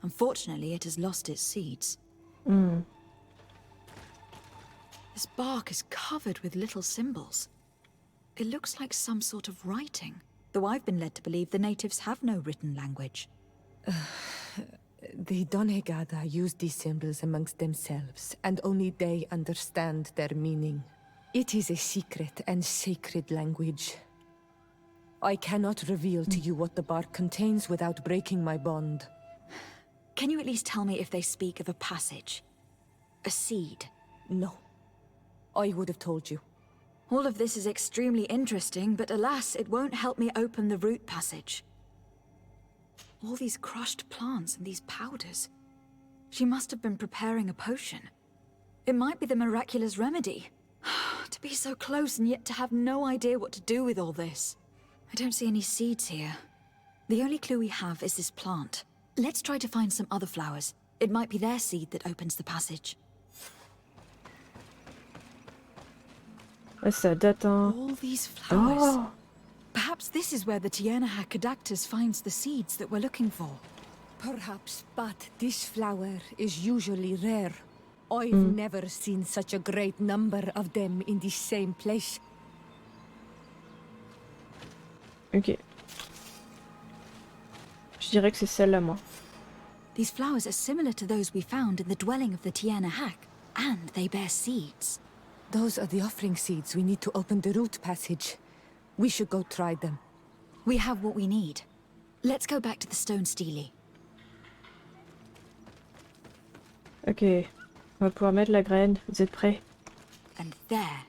[SPEAKER 4] Unfortunately, it has lost its seeds. This bark is covered with little symbols. It looks like some sort of writing, though I've been led to believe the natives have no written language.
[SPEAKER 10] The Donegada use these symbols amongst themselves, and only they understand their meaning. It is a secret and sacred language. I cannot reveal to you what the bark contains without breaking my bond.
[SPEAKER 4] Can you at least tell me if they speak of a passage? A seed?
[SPEAKER 10] No. I would have told you.
[SPEAKER 4] All of this is extremely interesting, but alas, it won't help me open the root passage. All these crushed plants and these powders. She must have been preparing a potion. It might be the miraculous remedy. To be so close and yet to have no idea what to do with all this. I don't see any seeds here. The only clue we have is this plant. Let's try to find some other flowers. It might be their seed that opens the passage.
[SPEAKER 1] Ça date un...
[SPEAKER 4] All these flowers.
[SPEAKER 1] Oh.
[SPEAKER 4] Perhaps this is where the Tierna Hakkadaktas finds the seeds that we're looking for.
[SPEAKER 10] Perhaps, but this flower is usually rare. I've never seen such a great number of them in the same place.
[SPEAKER 1] Ok. Je dirais que c'est celle-là, moi.
[SPEAKER 4] These flowers are similar to those we found in the dwelling of the Tierna Hak, and they bear seeds.
[SPEAKER 10] Those are the offering seeds we need to open the root passage. We should go try them.
[SPEAKER 4] We have what we need. Let's go back to the stone stele.
[SPEAKER 1] Ok. On va pouvoir mettre la graine. Vous êtes prêts?
[SPEAKER 4] And there.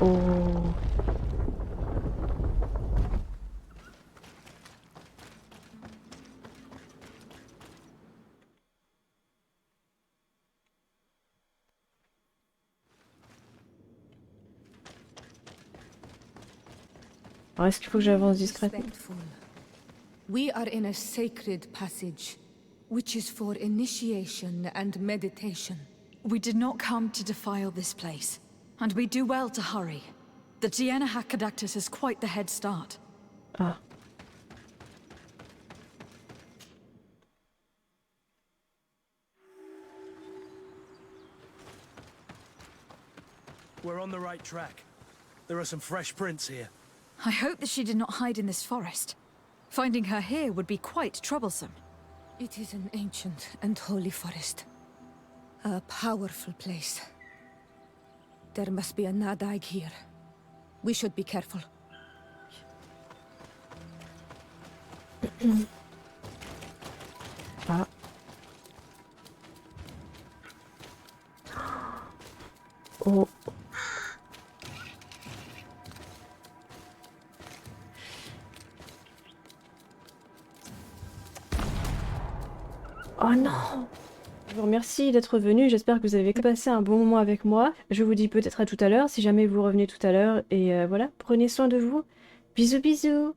[SPEAKER 1] Oh. Alors, est-ce qu'il faut que j'avance discrètement?
[SPEAKER 10] We are in a sacred passage, which is for initiation and meditation.
[SPEAKER 4] We did not come to defile this place, and we do well to hurry. The Tierna Hakkadaktas has quite the head start.
[SPEAKER 1] Ah.
[SPEAKER 17] We're on the right track. There are some fresh prints here.
[SPEAKER 4] I hope that she did not hide in this forest. Finding her here would be quite troublesome.
[SPEAKER 10] It is an ancient and holy forest. A powerful place. There must be a Nadaig here. We should be careful.
[SPEAKER 1] Ah. Oh. non! Je vous remercie d'être venu, j'espère que vous avez passé un bon moment avec moi. Je vous dis peut-être à tout à l'heure, si jamais vous revenez tout à l'heure. Et voilà, prenez soin de vous. Bisous bisous!